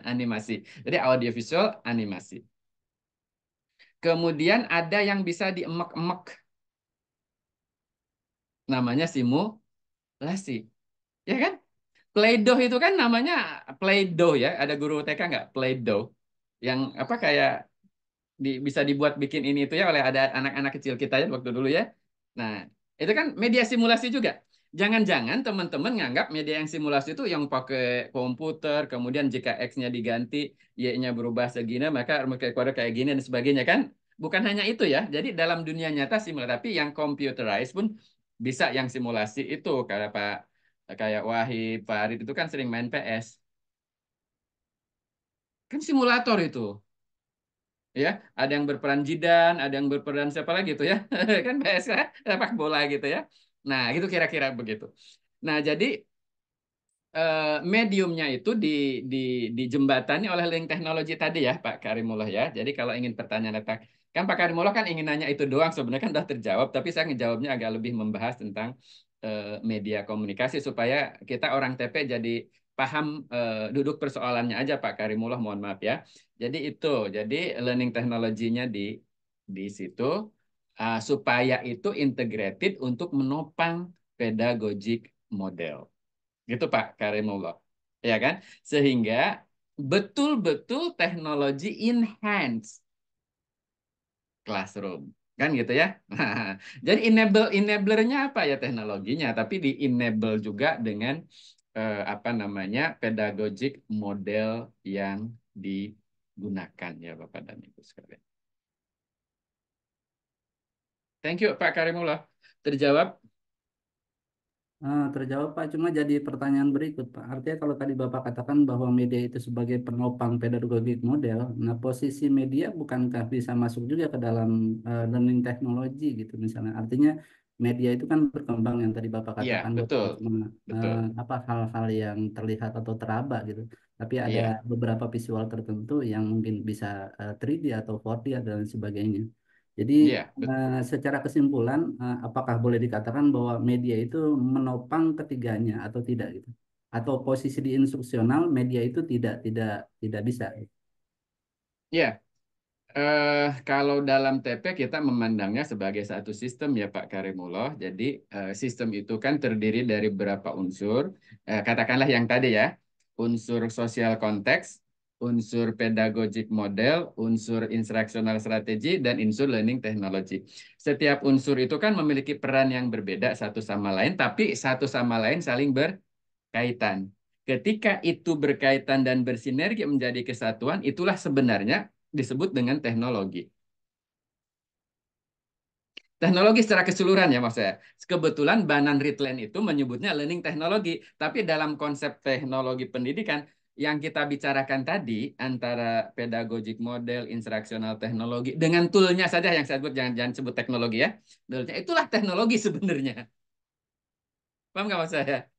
Animasi. Jadi audio visual, animasi. Kemudian ada yang bisa diemek-emek. Namanya simulasi. Ya kan? Play-Doh itu kan namanya Play-Doh ya. Ada guru TK nggak? Play-Doh. Yang apa kayak bisa dibuat bikin ini itu ya oleh ada anak-anak kecil kita ya waktu dulu ya. Nah, itu kan media simulasi juga. Jangan-jangan teman-teman nganggap media yang simulasi itu yang pakai komputer, kemudian jika X-nya diganti, Y-nya berubah segini, maka kode kayak gini dan sebagainya kan. Bukan hanya itu ya. Jadi dalam dunia nyata simulasi, tapi yang computerized pun bisa yang simulasi itu. Kayak Wahid, Farid itu kan sering main PS. Kan simulator itu. Ya, ada yang berperan Jidan, ada yang berperan siapa lagi tuh ya, kan PSK sepak bola gitu ya. Nah, itu kira-kira begitu. Nah, jadi mediumnya itu di dijembatani oleh link teknologi tadi ya, Pak Karimullah ya. Jadi kalau ingin pertanyaan letak, kan Pak Karimullah kan ingin nanya itu doang, sebenarnya kan sudah terjawab, tapi saya ngejawabnya agak lebih membahas tentang media komunikasi supaya kita orang TP jadi paham duduk persoalannya aja Pak Karimullah, mohon maaf ya. Jadi itu, jadi learning teknologinya di situ supaya itu integrated untuk menopang pedagogic model. Gitu Pak Karimullah. Ya kan? Sehingga betul-betul teknologi enhance classroom. Kan gitu ya. Jadi enablernya apa ya teknologinya, tapi di enable juga dengan apa namanya pedagogic model yang digunakan ya Bapak dan Ibu sekalian. Thank you Pak Karimullah. Terjawab? Terjawab Pak, cuma jadi pertanyaan berikut Pak. Artinya kalau tadi Bapak katakan bahwa media itu sebagai penopang pedagogik model, nah posisi media bukankah bisa masuk juga ke dalam learning technology gitu misalnya. Artinya media itu kan berkembang yang tadi Bapak Iya, katakan bahwa betul. cuma Betul. apa hal-hal yang terlihat atau teraba gitu. Tapi ada Iya. beberapa visual tertentu yang mungkin bisa 3D atau 4D dan sebagainya. Jadi Iya, secara kesimpulan, apakah boleh dikatakan bahwa media itu menopang ketiganya atau tidak gitu? atau posisi di instruksional media itu tidak bisa. Ya, kalau dalam TP kita memandangnya sebagai satu sistem ya Pak Karimullah. Jadi sistem itu kan terdiri dari beberapa unsur. Katakanlah yang tadi ya, unsur sosial konteks, unsur pedagogic model, unsur instructional strategi, dan unsur learning technology. Setiap unsur itu kan memiliki peran yang berbeda satu sama lain, tapi satu sama lain saling berkaitan. Ketika itu berkaitan dan bersinergi menjadi kesatuan, itulah sebenarnya disebut dengan teknologi. Teknologi secara keseluruhan ya maksudnya. Kebetulan Banan Ritland itu menyebutnya learning teknologi, tapi dalam konsep teknologi pendidikan yang kita bicarakan tadi antara pedagogic model, instruksional teknologi dengan toolnya saja yang saya sebut, jangan sebut teknologi ya. Toolnya itulah teknologi sebenarnya. Paham nggak maksud saya?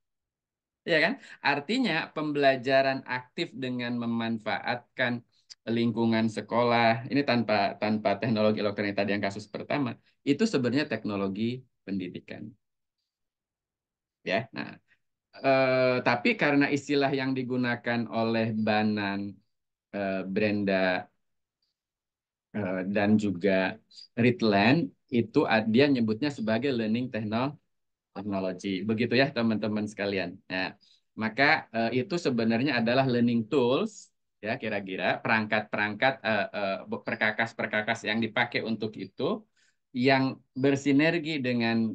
Ya kan? Artinya pembelajaran aktif dengan memanfaatkan lingkungan sekolah ini tanpa tanpa teknologi elektronik tadi yang kasus pertama itu sebenarnya teknologi pendidikan. Ya. Nah, tapi karena istilah yang digunakan oleh Banan, Brenda, dan juga Ritland itu dia nyebutnya sebagai learning teknologi. Begitu ya teman-teman sekalian. Nah, maka itu sebenarnya adalah learning tools ya kira-kira perangkat-perangkat perkakas-perkakas yang dipakai untuk itu yang bersinergi dengan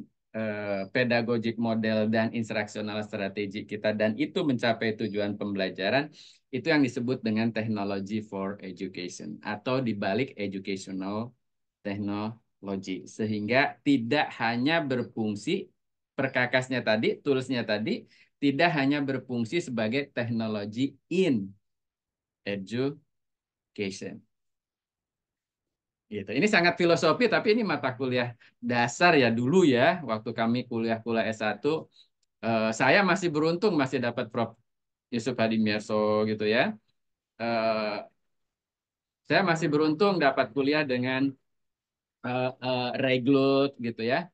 pedagogic model dan instruksional strategi kita dan itu mencapai tujuan pembelajaran itu yang disebut dengan technology for education atau dibalik educational technology sehingga tidak hanya berfungsi perkakasnya tadi, toolsnya tadi, tidak hanya berfungsi sebagai teknologi in education. Gitu. Ini sangat filosofi, tapi ini mata kuliah dasar ya dulu ya, waktu kami kuliah-kuliah S1, saya masih beruntung masih dapat Prof. Yusuf Hadimierso gitu ya. Saya masih beruntung dapat kuliah dengan Ray Glut gitu ya.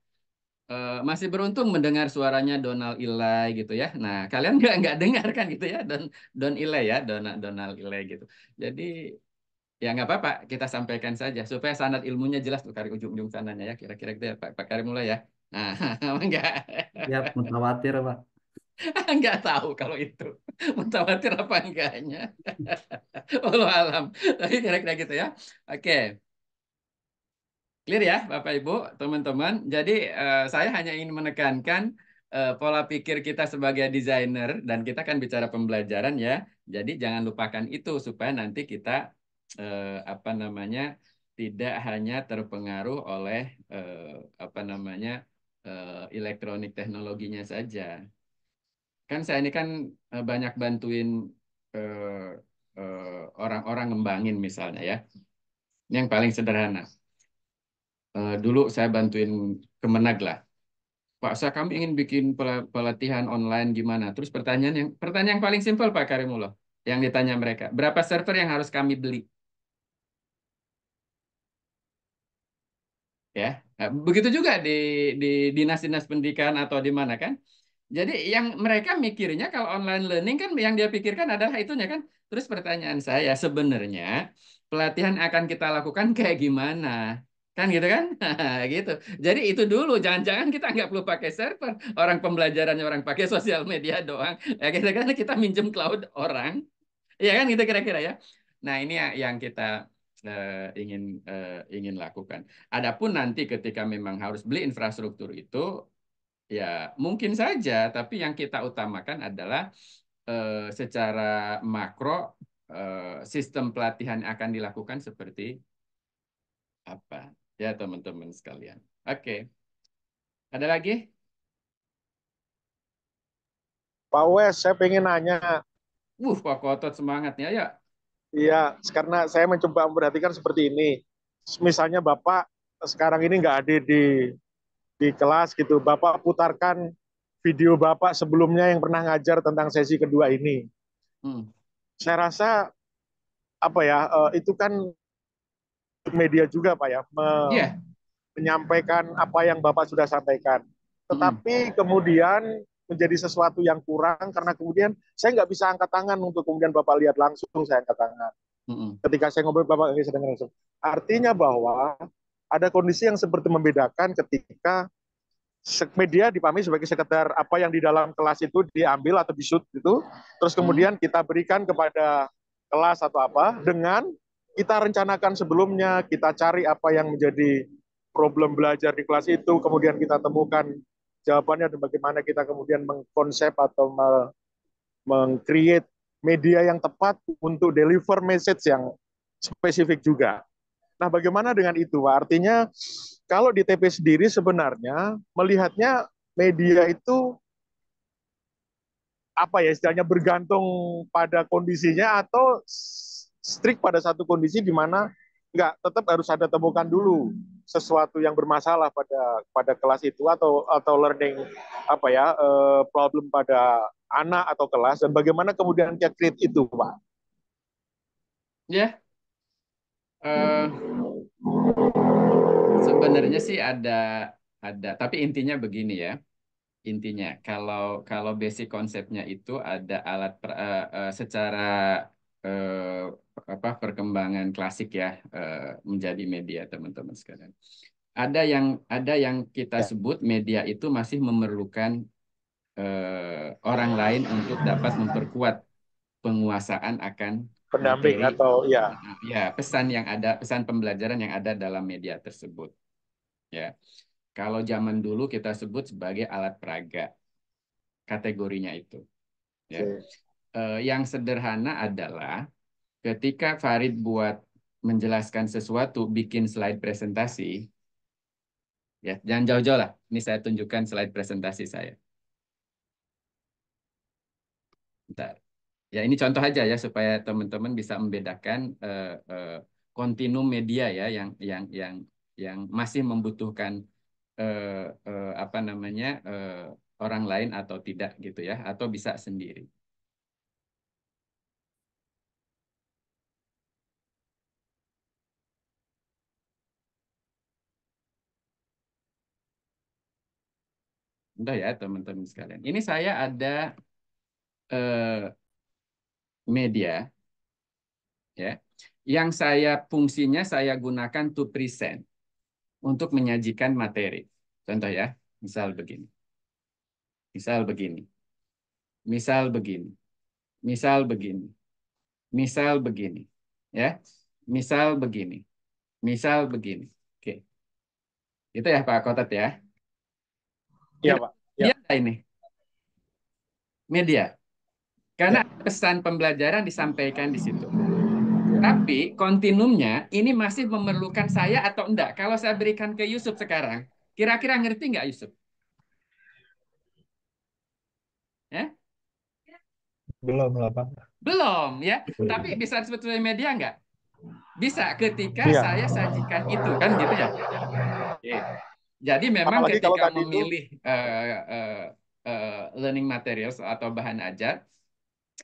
Masih beruntung mendengar suaranya Donald Illay gitu ya. Nah, kalian nggak dengar kan gitu ya, Don Illay ya, Donald Illay gitu. Jadi ya nggak apa-apa, kita sampaikan saja supaya sanad ilmunya jelas tuh dari ujung-ujung sananya ya, kira-kira gitu ya Pak Karimullah ya. Nah, enggak Ya, mutawatir, Pak. nggak tahu kalau itu mutawatir apa enggaknya. Wallahu alam. Tapi kira-kira gitu ya. Oke. Clear ya, Bapak Ibu, teman-teman. Jadi saya hanya ingin menekankan pola pikir kita sebagai desainer dan kita kan bicara pembelajaran ya. Jadi jangan lupakan itu supaya nanti kita apa namanya tidak hanya terpengaruh oleh apa namanya elektronik teknologinya saja. Kan saya ini kan banyak bantuin eh, orang-orang ngembangin misalnya ya. Ini yang paling sederhana. Dulu saya bantuin Kemenag lah. Pak, kami ingin bikin pelatihan online gimana? Terus pertanyaan yang paling simpel Pak Karimullah yang ditanya mereka, berapa server yang harus kami beli? Ya, nah, begitu juga di dinas-dinas pendidikan atau di mana kan? Jadi yang mereka mikirnya kalau online learning kan yang dia pikirkan adalah itunya kan. Terus pertanyaan saya sebenarnya pelatihan akan kita lakukan kayak gimana? Kan gitu kan? Gitu. Jadi itu dulu, jangan-jangan kita nggak perlu pakai server. Orang pembelajarannya orang pakai sosial media doang. Ya kira-kira kita minjem cloud orang. Iya kan gitu kira-kira ya. Nah, ini yang kita ingin lakukan. Adapun nanti ketika memang harus beli infrastruktur itu ya mungkin saja, tapi yang kita utamakan adalah secara makro sistem pelatihan akan dilakukan seperti apa ya teman-teman sekalian. Oke, ada lagi? Pak Wes, saya pengen nanya, Pak Kotot semangatnya ya. iya, karena saya mencoba memperhatikan seperti ini. Misalnya Bapak sekarang ini nggak ada di kelas gitu, Bapak putarkan video Bapak sebelumnya yang pernah ngajar tentang sesi kedua ini. Hmm. Saya rasa apa ya, itu kan media juga Pak ya, Iya. menyampaikan apa yang Bapak sudah sampaikan. Hmm. Tetapi kemudian menjadi sesuatu yang kurang karena kemudian saya nggak bisa angkat tangan untuk kemudian Bapak lihat langsung saya angkat tangan. Ketika saya ngobrol Bapak nggak bisa dengar langsung. Artinya bahwa ada kondisi yang seperti membedakan ketika media dipahami sebagai sekedar apa yang di dalam kelas itu diambil atau di-shoot gitu, terus kemudian kita berikan kepada kelas atau apa, dengan kita rencanakan sebelumnya, kita cari apa yang menjadi problem belajar di kelas itu, kemudian kita temukan jawabannya dan bagaimana kita kemudian mengkonsep atau meng-create media yang tepat untuk deliver message yang spesifik juga. Nah, bagaimana dengan itu, Pak? Artinya kalau di TP sendiri sebenarnya melihatnya media itu apa ya istilahnya bergantung pada kondisinya atau strict pada satu kondisi di mana enggak tetap harus ada temukan dulu sesuatu yang bermasalah pada kelas itu atau learning apa ya problem pada anak atau kelas dan bagaimana kemudian dia create itu, Pak? Ya, eh, sebenarnya sih ada, tapi intinya begini ya. Intinya kalau kalau basic konsepnya itu ada alat secara apa perkembangan klasik ya menjadi media teman-teman sekalian. Ada yang kita Ya, sebut media itu masih memerlukan orang lain untuk dapat memperkuat penguasaan akan pendamping materi atau ya. ya pesan pembelajaran yang ada dalam media tersebut ya. Kalau zaman dulu kita sebut sebagai alat peraga kategorinya itu ya. Oke. Yang sederhana adalah ketika Farid buat menjelaskan sesuatu bikin slide presentasi ya, jangan jauh-jauh lah, ini saya tunjukkan slide presentasi saya. Bentar. Ya, ini contoh aja ya supaya teman-teman bisa membedakan kontinum media ya yang masih membutuhkan apa namanya orang lain atau tidak gitu ya atau bisa sendiri. Udah ya teman-teman sekalian. Ini saya ada eh, media ya yang fungsinya saya gunakan to present untuk menyajikan materi. Contoh ya, misal begini. Misal begini. Misal begini. Misal begini. Misal begini. Ya. Misal begini. Misal begini. Oke. Itu ya Pak Kotet ya. Iya, Kira Pak. Ya. dia ini media. Karena pesan pembelajaran disampaikan di situ. Tapi kontinumnya ini masih memerlukan saya atau enggak? Kalau saya berikan ke Yusuf sekarang, kira-kira ngerti nggak Yusuf? Ya? Belum lah, Pak. Belum ya. Tapi bisa disebut sebagai media nggak? Bisa ketika Iya. saya sajikan itu kan gitu ya. Oke. Jadi memang Apalagi kalau ketika tadi itu memilih learning materials atau bahan ajar,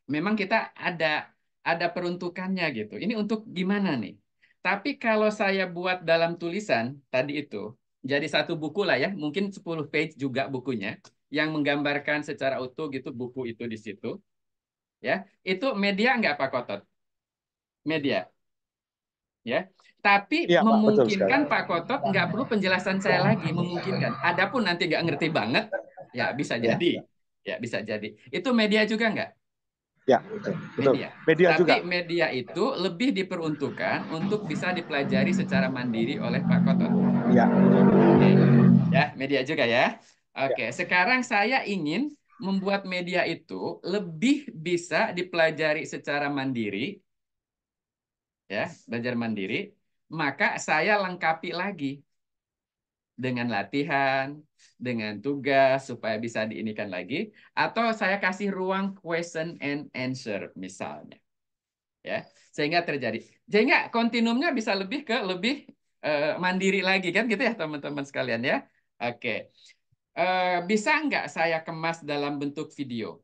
memang kita ada peruntukannya gitu. Ini untuk gimana nih? Tapi kalau saya buat dalam tulisan tadi itu, jadi satu buku lah ya, mungkin 10 page juga bukunya, yang menggambarkan secara utuh gitu buku itu di situ, ya. Itu media nggak Pak Kotot? Media, ya. Tapi iya, Pak, betul sekali. memungkinkan Pak Kotot nggak perlu penjelasan saya lagi, memungkinkan. Adapun nanti nggak ngerti banget, ya bisa Ya, jadi, ya bisa jadi. Itu media juga nggak? ya, betul. Betul. Media. Media Tapi juga. media itu lebih diperuntukkan untuk bisa dipelajari secara mandiri oleh Pak Kotot. Ya. Oke. Ya, media juga ya. Ya. Oke, sekarang saya ingin membuat media itu lebih bisa dipelajari secara mandiri, ya, belajar mandiri, maka saya lengkapi lagi dengan latihan, dengan tugas supaya bisa diinikan lagi, atau saya kasih ruang question and answer misalnya. Ya sehingga terjadi sehingga kontinumnya bisa lebih mandiri lagi kan gitu ya teman-teman sekalian ya. Oke. Bisa nggak saya kemas dalam bentuk video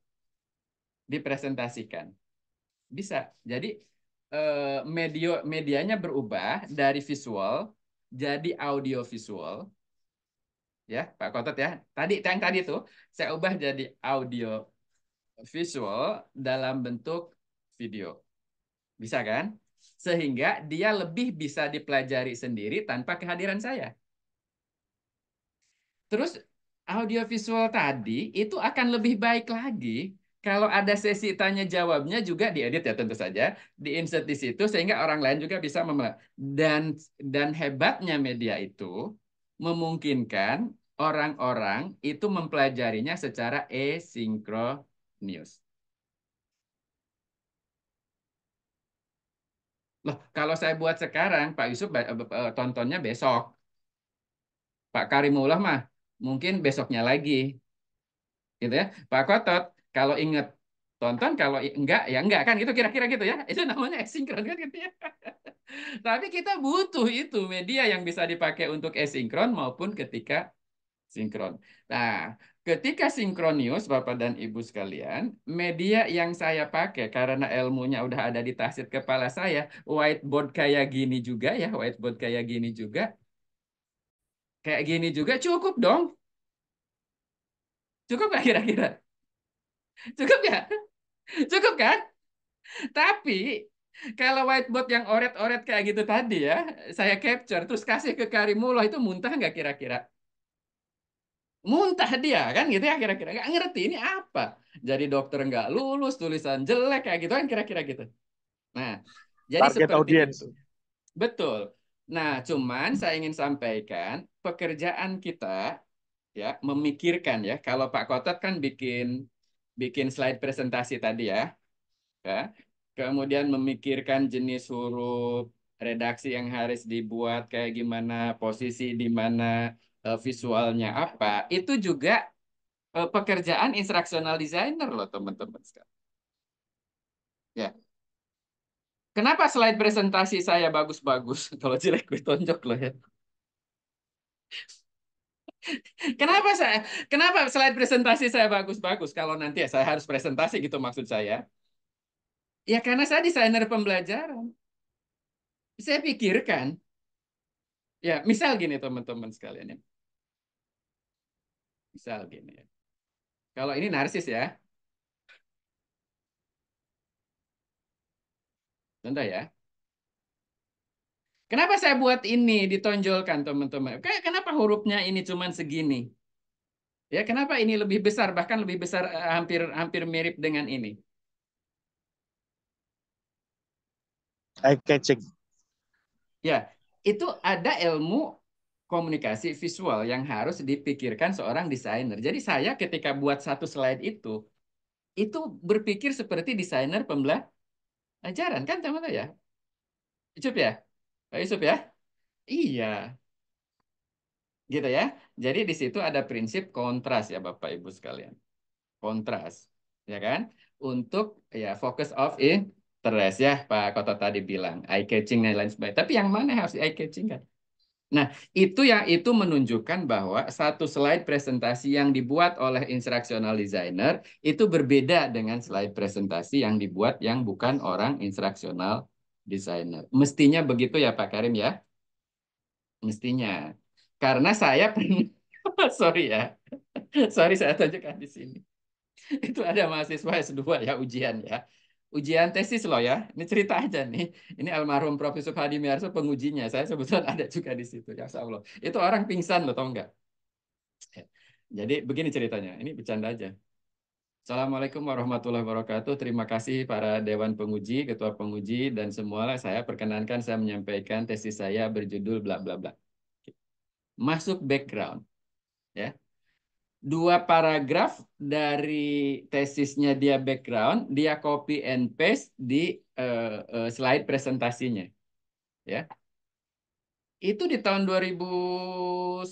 dipresentasikan? Bisa. Jadi medianya berubah dari visual jadi audio visual ya Pak Kotot ya. Tadi yang tadi tuh saya ubah jadi audio visual dalam bentuk video. Bisa kan? Sehingga dia lebih bisa dipelajari sendiri tanpa kehadiran saya. Terus audiovisual tadi itu akan lebih baik lagi kalau ada sesi tanya jawabnya juga diedit ya tentu saja, diinsert di situ sehingga orang lain juga bisa dan hebatnya media itu memungkinkan orang-orang itu mempelajarinya secara asinkronus. Loh, kalau saya buat sekarang, Pak Yusuf tontonnya besok. Pak Karimullah mah mungkin besoknya lagi. Gitu ya. Pak Kotot kalau inget tonton, kalau enggak ya enggak kan itu kira-kira gitu ya. Itu namanya asinkron kan gitu ya. Tapi kita butuh itu media yang bisa dipakai untuk asinkron maupun ketika sinkron. Nah, ketika sinkronius Bapak dan Ibu sekalian, media yang saya pakai karena ilmunya udah ada di tasir kepala saya, whiteboard kayak gini juga ya, whiteboard kayak gini juga cukup dong. Cukup nggak kira-kira? Cukup ya? Cukup kan? Tapi kalau whiteboard yang oret-oret kayak gitu tadi ya, saya capture terus kasih ke Karimullah itu muntah nggak kira-kira? Muntah dia kan gitu ya kira-kira. Nggak ngerti ini apa. Jadi dokter nggak lulus, tulisan jelek kayak gitu kan kira-kira gitu. Nah, jadi Target seperti audience. itu. Betul. Nah, cuman saya ingin sampaikan pekerjaan kita ya memikirkan ya. Kalau Pak Kotot kan bikin bikin slide presentasi tadi ya. Ya. Kemudian memikirkan jenis huruf, redaksi yang harus dibuat kayak gimana, posisi di mana, visualnya apa. Itu juga pekerjaan instructional designer loh teman-teman sekalian. Ya. Kenapa slide presentasi saya bagus-bagus? Kalau jelek gue tonjok loh ya. Kenapa kenapa slide presentasi saya bagus-bagus? Kalau nanti ya saya harus presentasi gitu maksud saya. Ya karena saya desainer pembelajaran. Saya pikirkan, ya misal gini teman-teman sekalian ya. Misal gini ya. Kalau ini narsis ya, contoh ya. Kenapa saya buat ini ditonjolkan teman-teman? Kenapa hurufnya ini cuman segini? Ya, kenapa ini lebih besar bahkan lebih besar hampir hampir mirip dengan ini? Eye catching. Ya, itu ada ilmu komunikasi visual yang harus dipikirkan seorang desainer. Jadi saya ketika buat satu slide itu berpikir seperti desainer pembelajaran kan teman-teman ya? Yusuf ya? Pak Yusuf ya? Iya, gitu ya. Jadi di situ ada prinsip kontras ya Bapak Ibu sekalian. Kontras, ya kan? Untuk ya focus of interest ya Pak Koto tadi bilang eye catching dan lain sebagainya. Tapi yang mana yang harus eye catching kan? Nah, itu menunjukkan bahwa satu slide presentasi yang dibuat oleh instructional designer itu berbeda dengan slide presentasi yang dibuat yang bukan orang instructional designer. Mestinya begitu ya Pak Karim ya? Mestinya. Karena saya pernah, sorry ya, sorry saya tunjukkan di sini. Itu ada mahasiswa S2 ya ujian ya. Ujian tesis loh ya. Ini cerita aja nih. Ini almarhum Profesor Hadi Miarso pengujinya. Saya sebetulnya ada juga di situ. Ya Allah. Itu orang pingsan loh, tau nggak? Jadi begini ceritanya. Ini bercanda aja. Assalamualaikum warahmatullahi wabarakatuh. Terima kasih para Dewan Penguji, Ketua Penguji, dan semua. Saya perkenankan saya menyampaikan tesis saya berjudul bla bla bla. Masuk background. Ya. Dua paragraf dari tesisnya dia background, dia copy and paste di slide presentasinya. Ya, itu di tahun 2009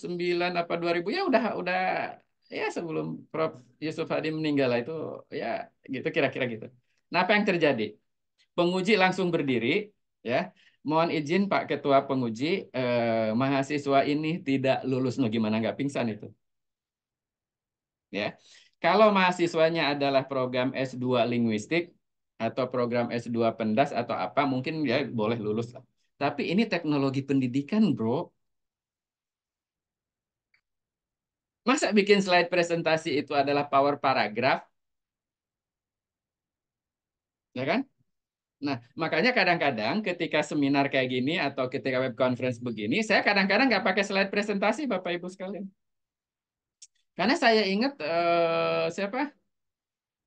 apa 2000 ya udah ya sebelum Prof Yusuf Hadi meninggal lah itu ya gitu kira-kira gitu. Nah, apa yang terjadi? Penguji langsung berdiri, ya. Mohon izin Pak Ketua Penguji, mahasiswa ini tidak lulus. Nah, gimana nggak pingsan itu? Ya. Kalau mahasiswanya adalah program S2 linguistik atau program S2 pendas atau apa, mungkin ya boleh lulus lah. Tapi ini teknologi pendidikan, bro. Masa bikin slide presentasi itu adalah power paragraf, ya kan? Nah, makanya kadang-kadang ketika seminar kayak gini atau ketika web conference begini, saya kadang-kadang nggak pakai slide presentasi, Bapak Ibu sekalian. Karena saya ingat siapa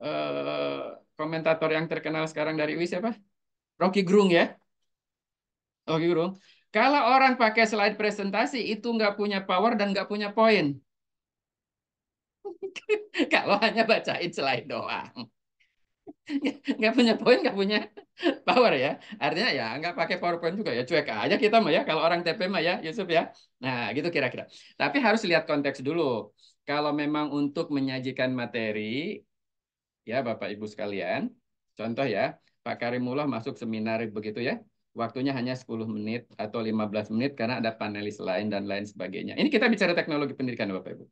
eh, komentator yang terkenal sekarang dari UI siapa? Rocky Gerung ya, Rocky Gerung. Kalau orang pakai slide presentasi itu nggak punya power dan nggak punya poin. Kalau hanya bacain slide doang, nggak punya poin, nggak punya power ya. Artinya ya nggak pakai PowerPoint juga ya, cuek aja kita mah ya. Kalau orang TP mah ya, Yusuf ya. Nah gitu kira-kira. Tapi harus lihat konteks dulu. Kalau memang untuk menyajikan materi, ya Bapak Ibu sekalian, contoh ya, Pak Karimullah masuk seminar begitu ya. Waktunya hanya 10 menit atau 15 menit karena ada panelis lain dan lain sebagainya. Ini kita bicara teknologi pendidikan Bapak Ibu.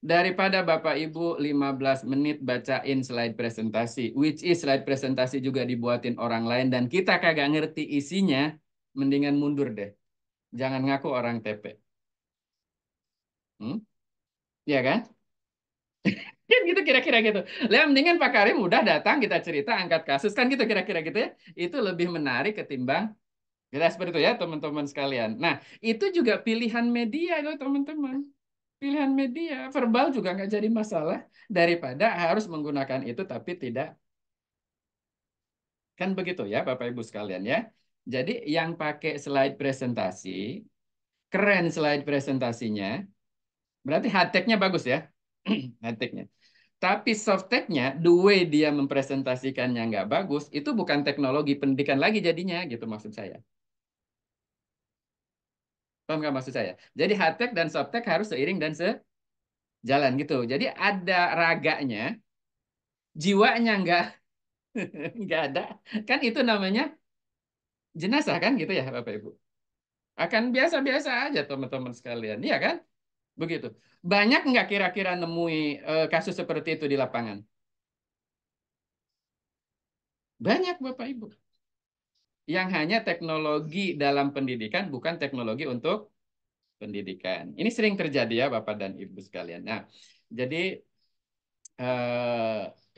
Daripada Bapak Ibu 15 menit bacain slide presentasi, which is slide presentasi juga dibuatin orang lain dan kita kagak ngerti isinya, mendingan mundur deh. Jangan ngaku orang TP. Hmm? Ya kan? Kan gitu kira-kira gitu. Lah mendingan Pak Karim udah datang kita cerita angkat kasus kan gitu kira-kira gitu ya. Itu lebih menarik ketimbang kita seperti itu ya teman-teman sekalian. Nah, itu juga pilihan media loh teman-teman. Pilihan media verbal juga nggak jadi masalah daripada harus menggunakan itu tapi tidak. Kan begitu ya Bapak Ibu sekalian ya. Jadi yang pakai slide presentasi, keren slide presentasinya, berarti hard tech-nya bagus ya. Hard tech-nya. Tapi soft tech-nya, the way dia mempresentasikannya nggak bagus, itu bukan teknologi pendidikan lagi jadinya, gitu maksud saya. Paham nggak maksud saya? Jadi hard tech dan soft tech harus seiring dan sejalan gitu. Jadi ada raganya, jiwanya nggak ada. Kan itu namanya jenazah kan gitu ya Bapak Ibu. Akan biasa-biasa aja teman-teman sekalian. Iya kan? Begitu. Banyak nggak kira-kira nemui kasus seperti itu di lapangan? Banyak Bapak Ibu. Yang hanya teknologi dalam pendidikan bukan teknologi untuk pendidikan. Ini sering terjadi ya Bapak dan Ibu sekalian. Nah, jadi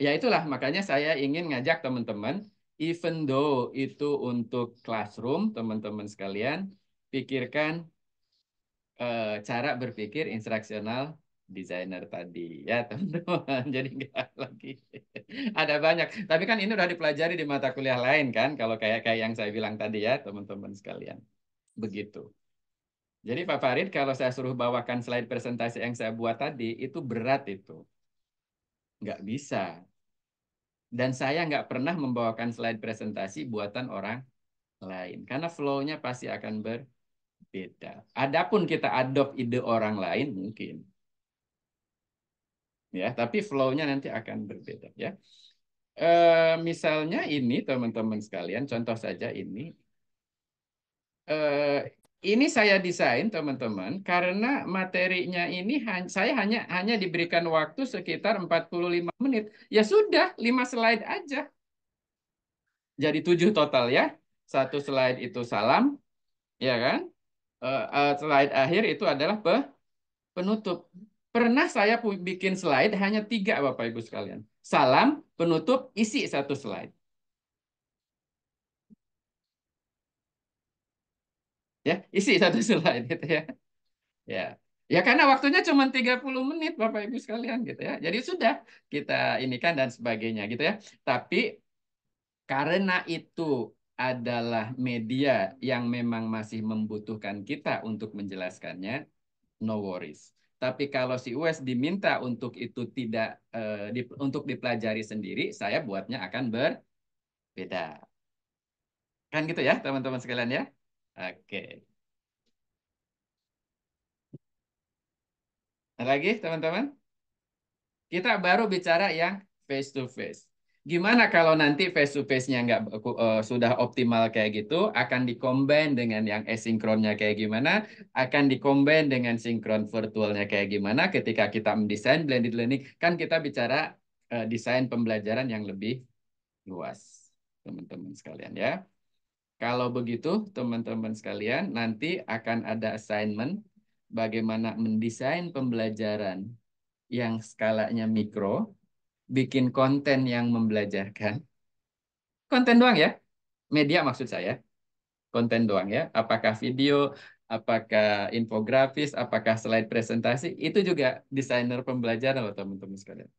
ya itulah makanya saya ingin ngajak teman-teman, even though itu untuk classroom, teman-teman sekalian, pikirkan cara berpikir instruksional desainer tadi ya teman-teman. Jadi enggak lagi ada banyak. Tapi kan ini udah dipelajari di mata kuliah lain kan, kalau kayak kayak yang saya bilang tadi ya teman-teman sekalian. Begitu. Jadi Pak Farid, kalau saya suruh bawakan slide presentasi yang saya buat tadi, itu berat itu. Nggak bisa. Dan saya nggak pernah membawakan slide presentasi buatan orang lain. Karena flow-nya pasti akan berbeda. Adapun kita adopt ide orang lain mungkin. Ya, tapi flow-nya nanti akan berbeda ya. Misalnya ini teman-teman sekalian, contoh saja ini. Eh, ini saya desain teman-teman karena materinya ini saya hanya diberikan waktu sekitar 45 menit. Ya sudah, 5 slide aja. Jadi 7 total ya. Satu slide itu salam, ya kan? Slide akhir itu adalah penutup. Pernah saya bikin slide hanya 3 Bapak Ibu sekalian. Salam, penutup, isi satu slide. Ya, isi satu slide gitu ya. Ya. Ya karena waktunya cuma 30 menit Bapak Ibu sekalian gitu ya. Jadi sudah kita inikan dan sebagainya gitu ya. Tapi karena itu adalah media yang memang masih membutuhkan kita untuk menjelaskannya, no worries. Tapi kalau si US diminta untuk itu tidak untuk dipelajari sendiri, saya buatnya akan berbeda. Kan gitu ya, teman-teman sekalian ya. Oke. Ada lagi, teman-teman? Kita baru bicara yang face to face. Gimana kalau nanti face to face-nya nggak sudah optimal kayak gitu, akan dikombin dengan yang asinkronnya kayak gimana, akan dikombin dengan sinkron virtualnya kayak gimana ketika kita mendesain blended learning, kan kita bicara desain pembelajaran yang lebih luas, teman-teman sekalian ya. Kalau begitu, teman-teman sekalian, nanti akan ada assignment bagaimana mendesain pembelajaran yang skalanya mikro, bikin konten yang membelajarkan. Konten doang ya, media maksud saya. Konten doang ya. Apakah video, apakah infografis, apakah slide presentasi, itu juga desainer pembelajaran loh teman-teman sekalian.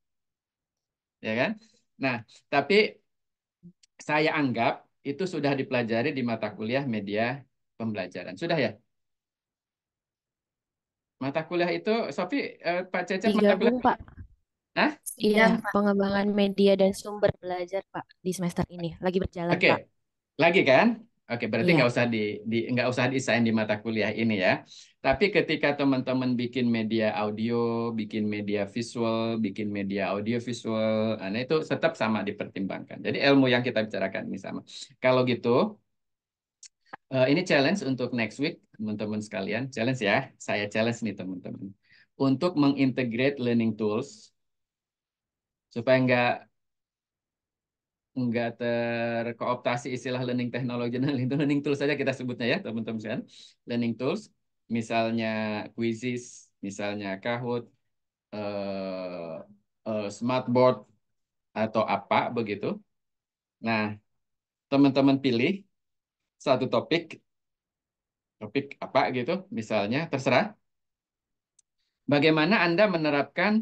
Ya kan? Nah, tapi saya anggap itu sudah dipelajari di mata kuliah media pembelajaran. Sudah ya? Mata kuliah itu, Sofi, Pak Cecep mata kuliah. Digabung, Pak. Hah? Iya, pengembangan media dan sumber belajar, Pak, di semester ini. Lagi berjalan, Oke, Pak. lagi kan? Oke, berarti Iya. nggak usah desain di mata kuliah ini ya. Tapi ketika teman-teman bikin media audio, bikin media visual, bikin media audio visual, nah itu tetap sama dipertimbangkan. Jadi ilmu yang kita bicarakan ini sama. Kalau gitu, ini challenge untuk next week, teman-teman sekalian. Challenge ya, saya challenge nih teman-teman. Untuk mengintegrate learning tools, supaya nggak terkooptasi istilah learning technology dan learning tools saja kita sebutnya ya teman-teman sekalian. Learning tools, misalnya Quizzes, misalnya Kahoot, eh, Smartboard, atau apa begitu. Nah, teman-teman pilih satu topik, topik apa gitu, misalnya terserah. Bagaimana Anda menerapkan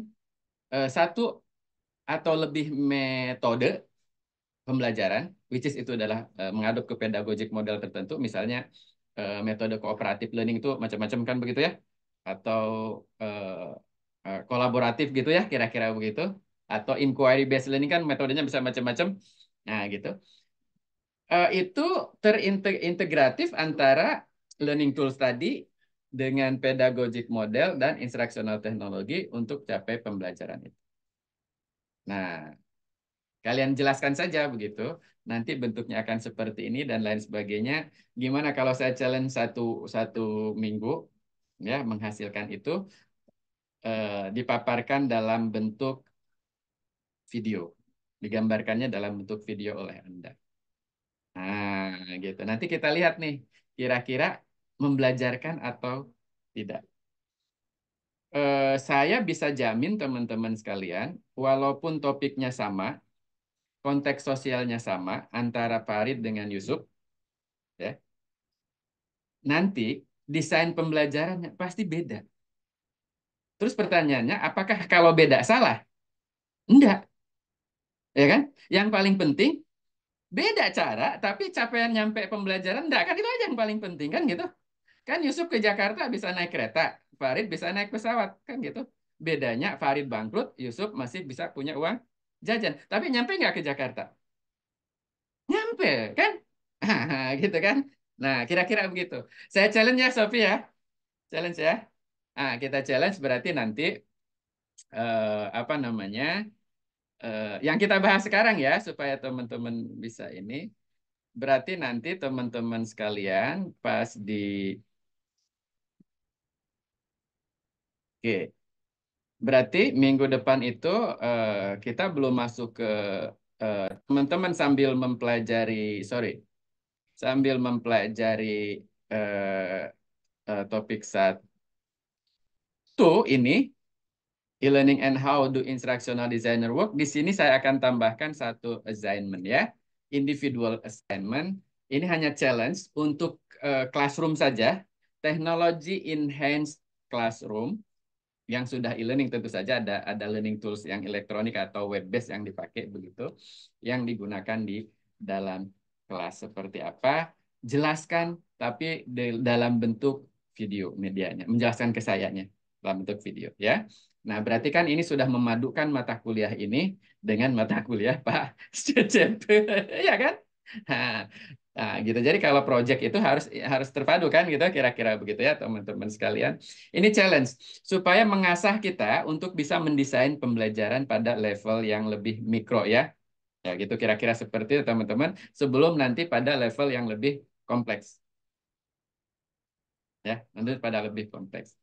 satu atau lebih metode pembelajaran, which is itu adalah mengadop ke pedagogic model tertentu, misalnya metode cooperative learning itu macam-macam kan begitu ya, atau kolaboratif gitu ya, kira-kira begitu, atau inquiry based learning kan metodenya bisa macam-macam. Nah, gitu. Itu terintegratif antara learning tools tadi dengan pedagogic model dan instructional teknologi untuk capai pembelajaran itu. Nah, kalian jelaskan saja begitu. Nanti bentuknya akan seperti ini dan lain sebagainya. Gimana kalau saya challenge satu satu minggu ya menghasilkan itu dipaparkan dalam bentuk video, digambarkannya dalam bentuk video oleh Anda. Nah, gitu. Nanti kita lihat nih, kira-kira membelajarkan atau tidak. Saya bisa jamin teman-teman sekalian, walaupun topiknya sama, konteks sosialnya sama antara Farid dengan Yusuf, ya, nanti desain pembelajarannya pasti beda. Terus pertanyaannya, apakah kalau beda salah? Enggak, ya kan? Yang paling penting beda cara, tapi capaian nyampe pembelajaran enggak kan itu aja yang paling penting kan gitu. Kan Yusuf ke Jakarta bisa naik kereta, Farid bisa naik pesawat kan gitu. Bedanya Farid bangkrut, Yusuf masih bisa punya uang jajan. Tapi nyampe nggak ke Jakarta? Nyampe kan? Gitu kan? Nah, kira-kira begitu. Saya challenge ya, Sofi ya. Challenge ya. Ah, kita challenge berarti nanti apa namanya? Yang kita bahas sekarang ya supaya teman-teman bisa ini. Berarti nanti teman-teman sekalian pas di Oke, berarti minggu depan itu kita belum masuk ke teman-teman sambil mempelajari, sorry, sambil mempelajari eh, topik satu ini e-learning and how do instructional designer work. Di sini saya akan tambahkan satu assignment ya, individual assignment. Ini hanya challenge untuk classroom saja, teknologi enhanced classroom yang sudah e-learning tentu saja ada learning tools yang elektronik atau web based yang dipakai begitu, yang digunakan di dalam kelas seperti apa. Jelaskan tapi dalam bentuk video medianya, menjelaskan ke sayanya dalam bentuk video ya. Nah, berarti kan ini sudah memadukan mata kuliah ini dengan mata kuliah Pak Cecep. Ya kan? Nah, gitu. Jadi kalau project itu harus harus terpadu kan gitu kira-kira begitu ya teman-teman sekalian. Ini challenge supaya mengasah kita untuk bisa mendesain pembelajaran pada level yang lebih mikro ya. Ya gitu kira-kira seperti itu teman-teman sebelum nanti pada level yang lebih kompleks. Ya, nanti pada lebih kompleks.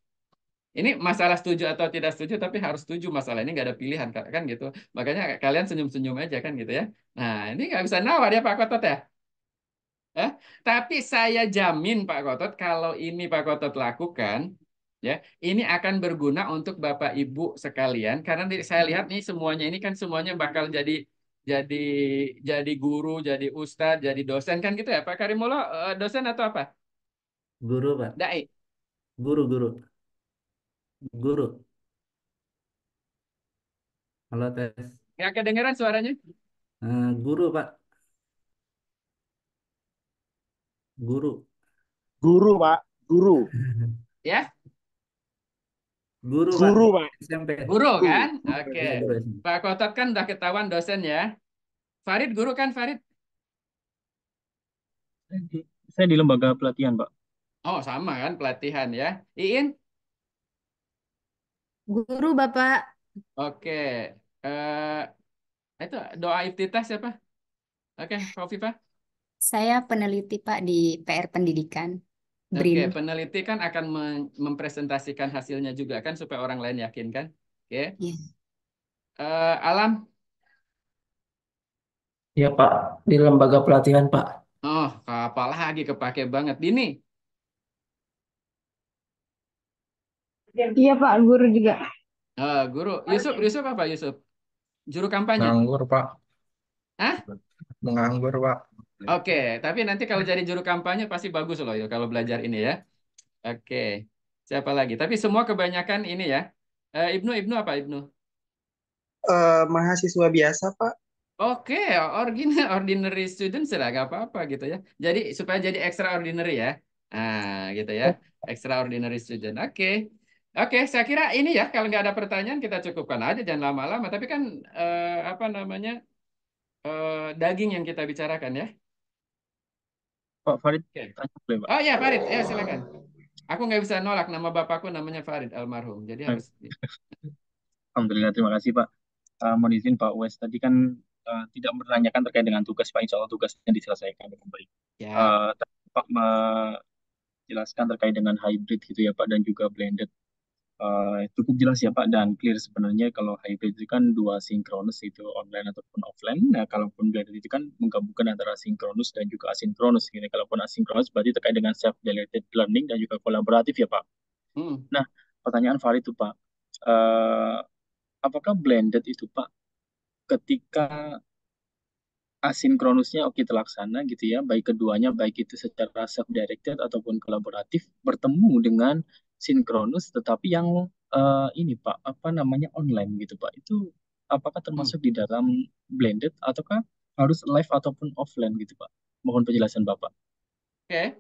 Ini masalah setuju atau tidak setuju, tapi harus setuju masalah ini nggak ada pilihan kan gitu. Makanya kalian senyum-senyum aja kan gitu ya. Nah ini nggak bisa nawar ya Pak Kotot ya. Eh, tapi saya jamin Pak Kotot kalau ini Pak Kotot lakukan, Ya, ini akan berguna untuk Bapak Ibu sekalian karena saya lihat nih semuanya ini kan semuanya bakal jadi jadi guru, jadi ustadz, jadi dosen kan gitu ya Pak Karimullah, dosen atau apa? Guru, Pak. Dai. Guru, guru. Guru. Halo, tes. Nggak kedengeran suaranya? Guru, Pak. Guru. Guru, Pak. Guru. Ya, Guru, Pak. Guru, Pak. SMP. guru Guru. kan? Oke. Iya, guru SMP. Pak Kotot kan udah ketahuan dosen ya. Farid guru kan Farid? Saya di lembaga pelatihan, Pak. Oh, sama kan pelatihan ya. Iin? Guru Bapak, Oke. Eh itu doa iftitah siapa? Oke, Khofifah. saya peneliti Pak di PR Pendidikan, Oke, BRIN. peneliti kan akan mempresentasikan hasilnya juga kan supaya orang lain yakin kan? Oke. Ya. Alam. Ya Pak, di lembaga pelatihan Pak. Oh, apa lagi kepake banget. Dini. Iya Pak, guru juga. Guru. Yusuf, Yusuf apa Yusuf? Juru kampanye. Nganggur, Pak. Hah? Menganggur, Pak. Oke, tapi nanti kalau jadi juru kampanye pasti bagus loh ya kalau belajar ini ya. Oke. Siapa lagi? Tapi semua kebanyakan ini ya. Ibnu, Ibnu apa Ibnu? Mahasiswa biasa, Pak. Oke, ordinary student lah, nggak apa-apa gitu ya. Jadi supaya jadi extraordinary ya. Nah, gitu ya. Extraordinary student. Oke. Oke, saya kira ini ya kalau nggak ada pertanyaan kita cukupkan aja jangan lama-lama. Tapi kan apa namanya daging yang kita bicarakan ya. Pak Farid, Oke. tanya boleh, Pak? Oh ya Farid, ya silakan. Aku nggak bisa nolak nama bapakku namanya Farid almarhum. Jadi harus. Alhamdulillah, terima kasih, Pak. Mohon izin, Pak Wes. Tadi kan tidak menanyakan terkait dengan tugas, Pak. Insya Allah tugasnya diselesaikan dengan baik. Ya. Tadi Pak menjelaskan terkait dengan hybrid gitu ya, Pak, dan juga blended. Cukup jelas ya Pak dan clear sebenarnya kalau hybrid itu kan dua sinkronus itu online ataupun offline. Nah, kalaupun blended itu kan menggabungkan antara sinkronus dan juga asinkronus. Gitu. Kalaupun asinkronus berarti terkait dengan self-directed learning dan juga kolaboratif ya Pak. Nah, pertanyaan Farid itu Pak, apakah blended itu Pak ketika asinkronusnya oke terlaksana gitu ya, baik keduanya, baik itu secara self-directed ataupun kolaboratif, bertemu dengan sinkronus, tetapi yang ini Pak, apa namanya online gitu Pak, itu apakah termasuk di dalam blended ataukah harus live ataupun offline gitu Pak? Mohon penjelasan Bapak. Oke.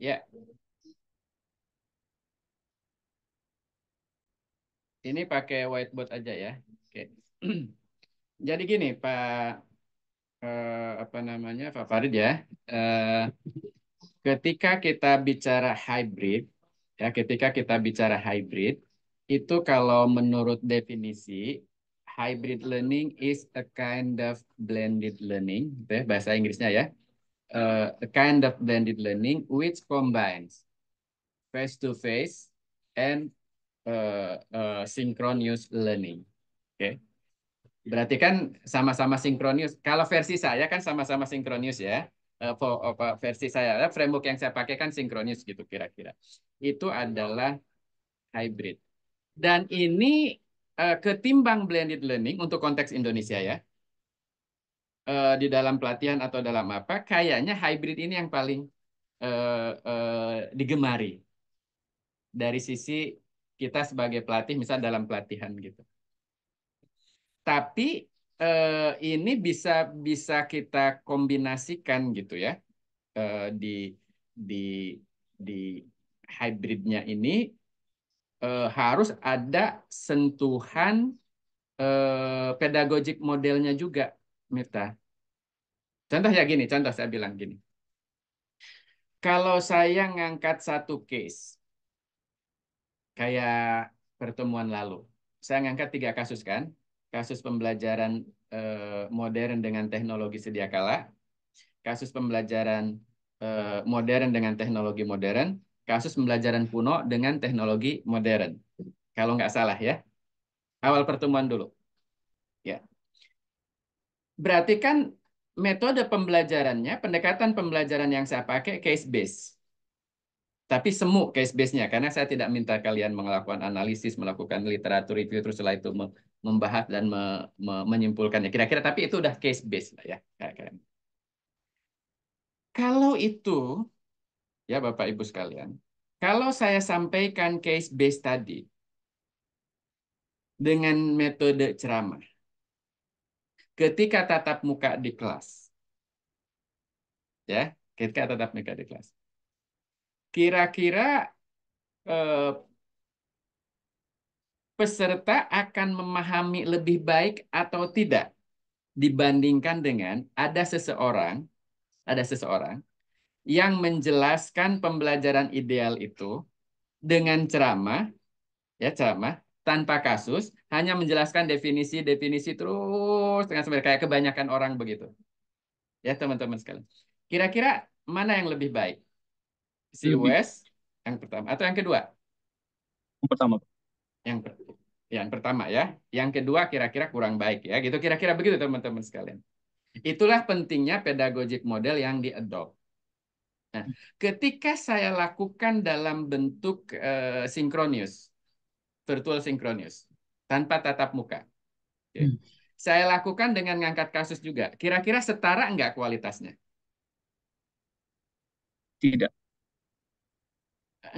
Ya. Ini pakai whiteboard aja ya. Oke. Jadi gini Pak apa namanya Pak Farid ya. Ketika kita bicara hybrid, ya ketika kita bicara hybrid, itu kalau menurut definisi hybrid learning is a kind of blended learning, gitu ya, bahasa Inggrisnya ya. A kind of blended learning which combines face to face and synchronous learning. Oke. Berarti kan sama-sama sinkronus. Kalau versi saya kan sama-sama sinkronus ya. Versi saya, framework yang saya pakai kan sinkronus gitu kira-kira. Itu adalah hybrid. Dan ini ketimbang blended learning untuk konteks Indonesia ya. Di dalam pelatihan atau dalam apa, kayaknya hybrid ini yang paling digemari. Dari sisi kita sebagai pelatih, misal dalam pelatihan gitu. Tapi ini bisa bisa kita kombinasikan gitu ya di di di hybridnya ini harus ada sentuhan pedagogik modelnya juga, Mirta. Contoh ya gini, contoh saya bilang gini. Kalau saya ngangkat satu case kayak pertemuan lalu, saya ngangkat 3 kasus kan. Kasus pembelajaran modern dengan teknologi sedia kala, kasus pembelajaran modern dengan teknologi modern, kasus pembelajaran kuno dengan teknologi modern. Kalau nggak salah ya, awal pertemuan dulu. Ya, berarti kan metode pembelajarannya, pendekatan pembelajaran yang saya pakai case based. Tapi semu case base-nya, karena saya tidak minta kalian melakukan analisis, melakukan literatur review, terus setelah itu membahas dan menyimpulkannya. Kira-kira, tapi itu udah case base lah ya. Kalau itu, ya Bapak Ibu sekalian, kalau saya sampaikan case base tadi dengan metode ceramah, ketika tatap muka di kelas, ya, ketika tatap muka di kelas, kira-kira peserta akan memahami lebih baik atau tidak dibandingkan dengan ada seseorang yang menjelaskan pembelajaran ideal itu dengan ceramah, ya ceramah tanpa kasus, hanya menjelaskan definisi-definisi terus dengan sebenarnya kayak kebanyakan orang begitu. Ya teman-teman sekalian. Kira-kira mana yang lebih baik? Si Lebih. Wes yang pertama atau yang kedua? Yang pertama, Pak. Yang pertama ya. Yang kedua kira-kira kurang baik ya. Gitu kira-kira begitu teman-teman sekalian. Itulah pentingnya pedagogic model yang diadopt. Nah, ketika saya lakukan dalam bentuk sinkronius, virtual sinkronius, tanpa tatap muka, saya lakukan dengan ngangkat kasus juga. Kira-kira setara enggak kualitasnya? Tidak.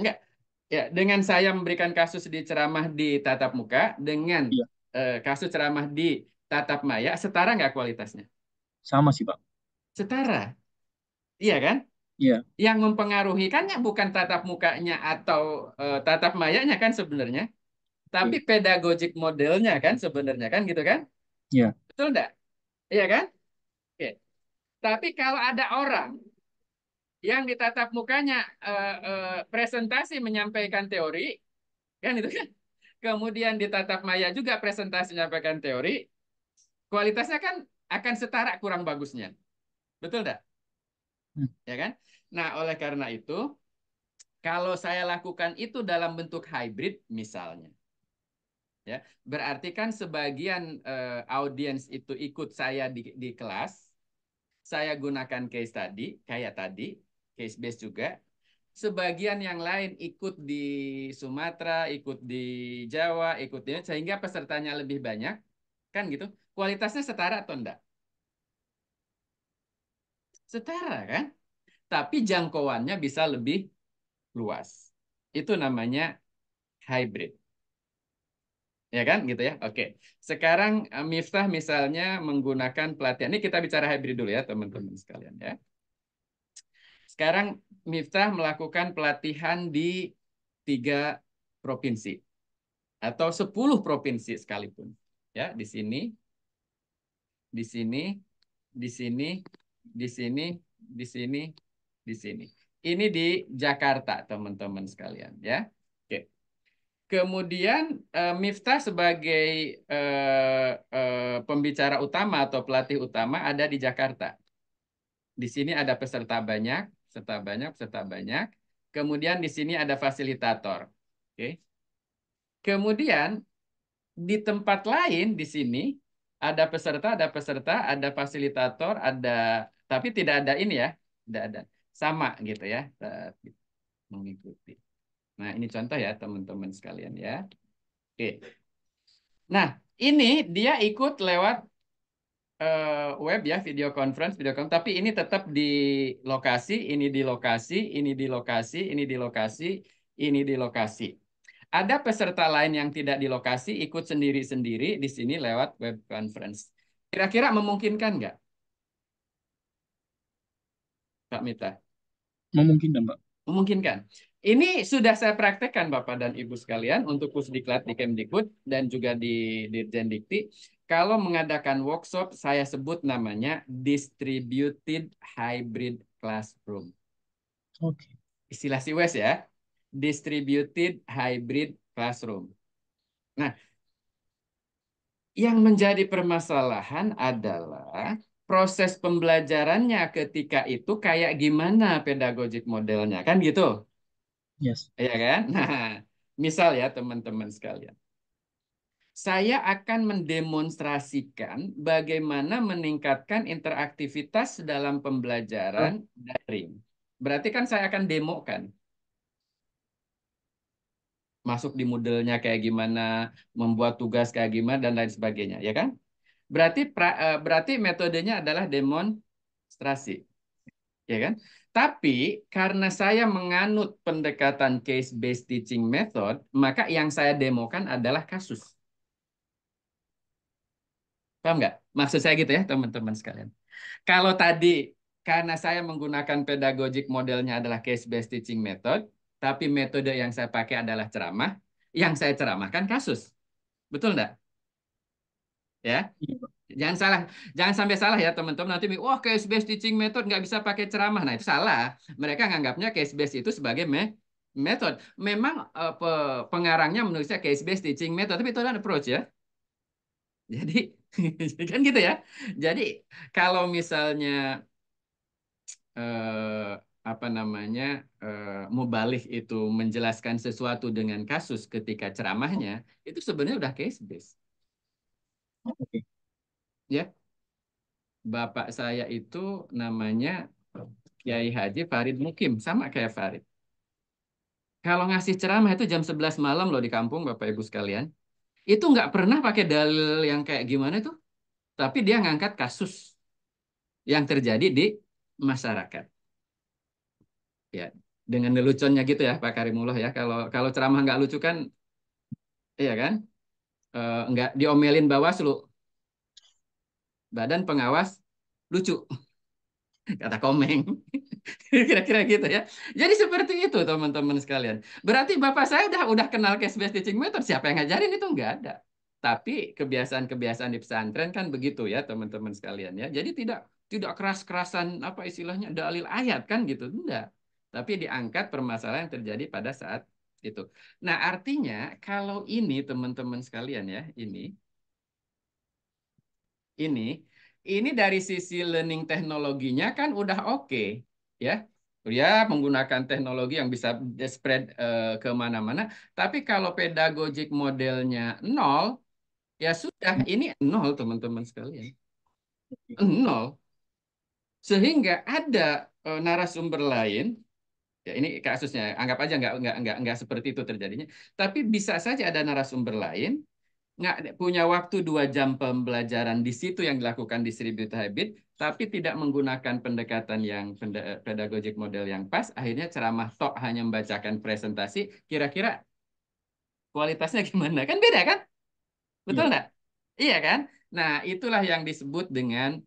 Enggak. Ya, dengan saya memberikan kasus di ceramah di tatap muka, dengan Iya. Kasus ceramah di tatap maya, setara enggak kualitasnya? Sama sih, Pak. Setara. Iya kan? Iya. Yang mempengaruhi kan bukan tatap mukanya atau tatap mayanya kan sebenarnya, tapi pedagogic modelnya kan sebenarnya kan gitu kan? Iya. Betul enggak? Iya kan? Oke. Tapi kalau ada orang yang ditatap mukanya presentasi menyampaikan teori, kan itu kan? Kemudian ditatap maya juga presentasi menyampaikan teori, kualitasnya kan akan setara kurang bagusnya. Betul enggak? Ya kan? Nah, oleh karena itu, kalau saya lakukan itu dalam bentuk hybrid misalnya, ya, berarti kan sebagian audiens itu ikut saya di kelas, saya gunakan case tadi, kayak tadi, case base juga. Sebagian yang lain ikut di Sumatera, ikut di Jawa, ikut di, sehingga pesertanya lebih banyak, kan gitu. Kualitasnya setara atau enggak? Setara kan? Tapi jangkauannya bisa lebih luas. Itu namanya hybrid. Ya kan gitu ya. Oke. Sekarang Miftah misalnya menggunakan pelatihan. Ini kita bicara hybrid dulu ya teman-teman sekalian ya. Sekarang Miftah melakukan pelatihan di 3 provinsi atau 10 provinsi sekalipun. Ya, di sini, di sini, di sini, di sini, di sini, di sini. Ini di Jakarta, teman-teman sekalian ya. Oke. Kemudian Miftah sebagai pembicara utama atau pelatih utama ada di Jakarta. Di sini ada peserta banyak, peserta banyak, peserta banyak. Kemudian di sini ada fasilitator. Oke. Kemudian di tempat lain di sini ada peserta, ada fasilitator, ada tapi tidak ada ini ya, tidak ada sama gitu ya, mengikuti. Nah, ini contoh ya teman-teman sekalian ya. Oke. Nah, ini dia ikut lewat web ya, video conference, tapi ini tetap di lokasi, ini di lokasi, ini di lokasi, ini di lokasi, ini di lokasi. Ada peserta lain yang tidak di lokasi, ikut sendiri-sendiri di sini lewat web conference. Kira-kira memungkinkan nggak, Kak Mita? Memungkinkan, Pak. Memungkinkan. Ini sudah saya praktekkan Bapak dan Ibu sekalian untuk Pusdiklat di Kemdikbud dan juga di Dirjen Dikti. Kalau mengadakan workshop, saya sebut namanya Distributed Hybrid Classroom. Oke. Istilah si Wes ya. Distributed Hybrid Classroom. Nah, yang menjadi permasalahan adalah proses pembelajarannya ketika itu kayak gimana pedagogic modelnya. Kan gitu? Yes. Iya kan? Nah, misal ya teman-teman sekalian. Saya akan mendemonstrasikan bagaimana meningkatkan interaktivitas dalam pembelajaran daring. Berarti kan saya akan demokan. masuk di Moodle-nya kayak gimana, membuat tugas kayak gimana dan lain sebagainya, ya kan? Berarti metodenya adalah demonstrasi, ya kan? Tapi karena saya menganut pendekatan case-based teaching method, maka yang saya demokan adalah kasus. Paham nggak? Maksud saya gitu ya, teman-teman sekalian. Kalau tadi karena saya menggunakan pedagogik modelnya adalah case-based teaching method, tapi metode yang saya pakai adalah ceramah, yang saya ceramahkan kasus. Betul nggak? Ya, Iya, Pak. jangan salah, jangan sampai salah ya teman-teman. Nanti, wah case-based teaching method nggak bisa pakai ceramah. Nah itu salah. Mereka nganggapnya case-based itu sebagai method. Memang pengarangnya menulisnya case-based teaching method, tapi itu adalah approach ya. Jadi kan gitu ya. Jadi kalau misalnya eh, apa namanya mubalik itu menjelaskan sesuatu dengan kasus ketika ceramahnya, itu sebenarnya udah case based. Oke. Ya, bapak saya itu namanya Kiai Haji Farid Mukim, sama kayak Farid. Kalau ngasih ceramah itu jam 11 malam loh di kampung Bapak Ibu sekalian. Itu nggak pernah pakai dalil yang kayak gimana tuh, tapi dia ngangkat kasus yang terjadi di masyarakat. Ya, dengan leluconnya gitu ya Pak Karimullah ya. Kalau kalau ceramah nggak lucu kan, iya kan? Nggak diomelin Bawaslu, Badan Pengawas lucu, kata Komeng. Kira-kira gitu ya. Jadi seperti itu teman-teman sekalian. Berarti Bapak saya udah kenal case-based teaching method. Siapa yang ngajarin itu nggak ada. Tapi kebiasaan-kebiasaan di pesantren kan begitu ya teman-teman sekalian ya. Jadi tidak tidak keras-kerasan apa istilahnya dalil ayat kan gitu. Enggak. Tapi diangkat permasalahan yang terjadi pada saat itu. Nah, artinya kalau ini teman-teman sekalian ya, ini ini dari sisi learning teknologinya kan udah oke ya. Ya, menggunakan teknologi yang bisa spread kemana-mana. Tapi kalau pedagogik modelnya nol, ya sudah, ini nol teman-teman sekalian. Nol. Sehingga ada narasumber lain, ya ini kasusnya, anggap aja nggak seperti itu terjadinya. Tapi bisa saja ada narasumber lain nggak punya waktu 2 jam pembelajaran di situ yang dilakukan distributed hybrid, tapi tidak menggunakan pendekatan yang pedagogik model yang pas, akhirnya ceramah tok hanya membacakan presentasi, kira-kira kualitasnya gimana? Kan beda kan? Betul Iya. nggak? Iya kan? Nah, itulah yang disebut dengan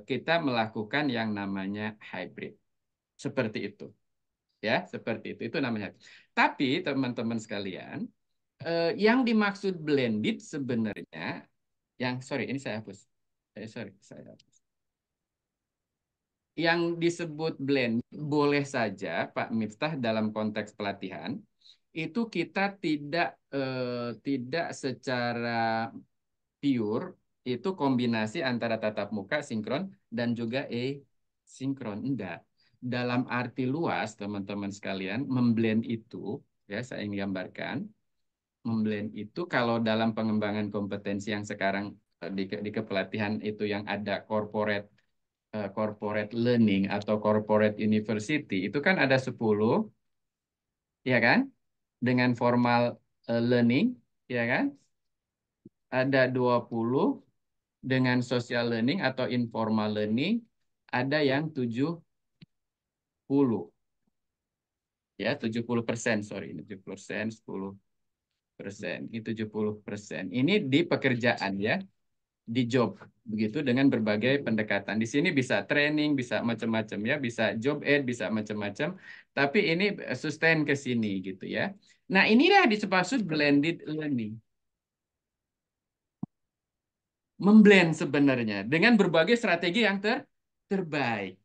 kita melakukan yang namanya hybrid. Seperti itu. Ya, seperti itu. Itu namanya. Tapi teman-teman sekalian, yang dimaksud blended sebenarnya sorry ini saya hapus. Sorry, saya hapus. Yang disebut blend boleh saja Pak Miftah dalam konteks pelatihan itu kita tidak secara pure itu kombinasi antara tatap muka sinkron dan juga sinkron. Enggak. Dalam arti luas teman-teman sekalian memblend itu ya saya ingin gambarkan. Memblend itu kalau dalam pengembangan kompetensi yang sekarang di kepelatihan itu yang ada corporate learning atau corporate university itu kan ada 10 ya kan dengan formal learning ya kan ada 20 dengan social learning atau informal learning ada yang 70 ya 70% sorry ini 70% 10% ini 70%. Ini di pekerjaan ya, di job begitu dengan berbagai pendekatan. Di sini bisa training, bisa macam-macam ya, bisa job aid, bisa macam-macam. Tapi ini sustain ke sini gitu ya. Nah, inilah disebut blended learning. Memblend sebenarnya dengan berbagai strategi yang terbaik.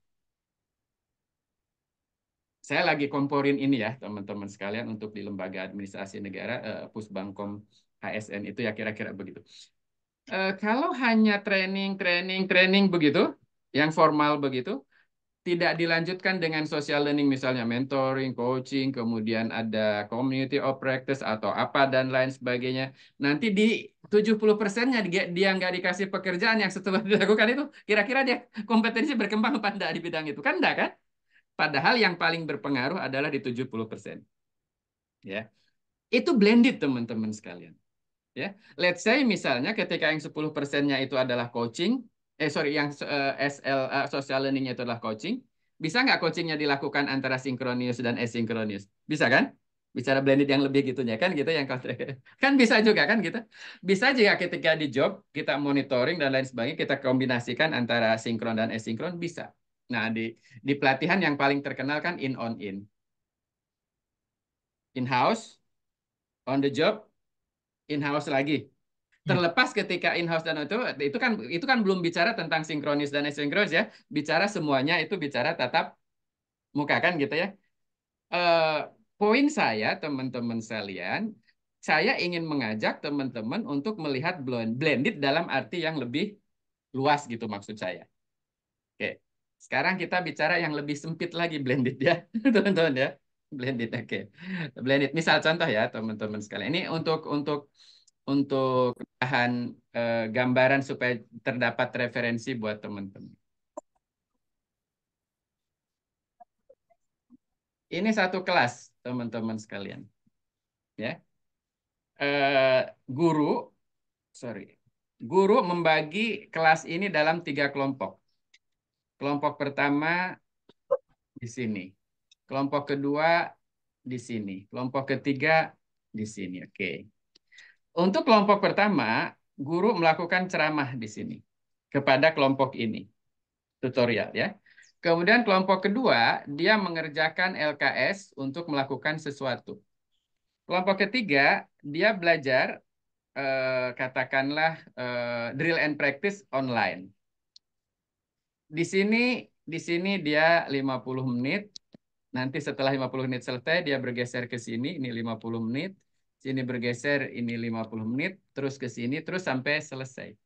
Saya lagi komporin ini ya, teman-teman sekalian untuk di lembaga administrasi negara Pusbangkom HSN itu ya kira-kira begitu. Kalau hanya training begitu, yang formal begitu, tidak dilanjutkan dengan social learning misalnya mentoring, coaching, kemudian ada community of practice atau apa dan lain sebagainya. Nanti di 70%-nya dia nggak dikasih pekerjaan yang setelah dilakukan itu, kira-kira dia kompetensi berkembang apa enggak di bidang itu? Kan enggak kan? Padahal yang paling berpengaruh adalah di 70%. Ya. Itu blended teman-teman sekalian. Ya, let's say misalnya ketika yang 10%-nya itu adalah coaching, sorry, yang SL social learning-nya itu adalah coaching, bisa nggak coachingnya dilakukan antara sinkronis dan asinkronis? Bisa kan? Bicara blended yang lebih gitunya kan gitu yang kan bisa juga kan gitu. Bisa juga ketika di job kita monitoring dan lain sebagainya kita kombinasikan antara sinkron dan asinkron bisa. Nah, di pelatihan yang paling terkenal kan in on in house, on the job, in house lagi. Terlepas ketika in-house dan itu kan belum bicara tentang sinkronis dan asinkronis ya. Bicara semuanya itu bicara tatap muka kan gitu ya. Eh, poin saya teman-teman sekalian, saya ingin mengajak teman-teman untuk melihat blended dalam arti yang lebih luas gitu maksud saya. Oke. Sekarang kita bicara yang lebih sempit lagi blended ya, teman-teman ya. Blended, oke. Blended. Misal contoh ya, teman-teman sekalian. Ini untuk bahan gambaran supaya terdapat referensi buat teman-teman. Ini satu kelas, teman-teman sekalian. Ya, Eh, guru, sorry, guru membagi kelas ini dalam 3 kelompok. Kelompok pertama di sini, kelompok kedua di sini, kelompok ketiga di sini. Oke. Untuk kelompok pertama, guru melakukan ceramah di sini kepada kelompok ini, tutorial ya. Kemudian kelompok kedua, dia mengerjakan LKS untuk melakukan sesuatu. Kelompok ketiga, dia belajar katakanlah drill and practice online. Di sini dia 50 menit. Nanti setelah 50 menit selesai, dia bergeser ke sini, ini 50 menit. Sini bergeser, ini 50 menit. Terus ke sini, terus sampai selesai.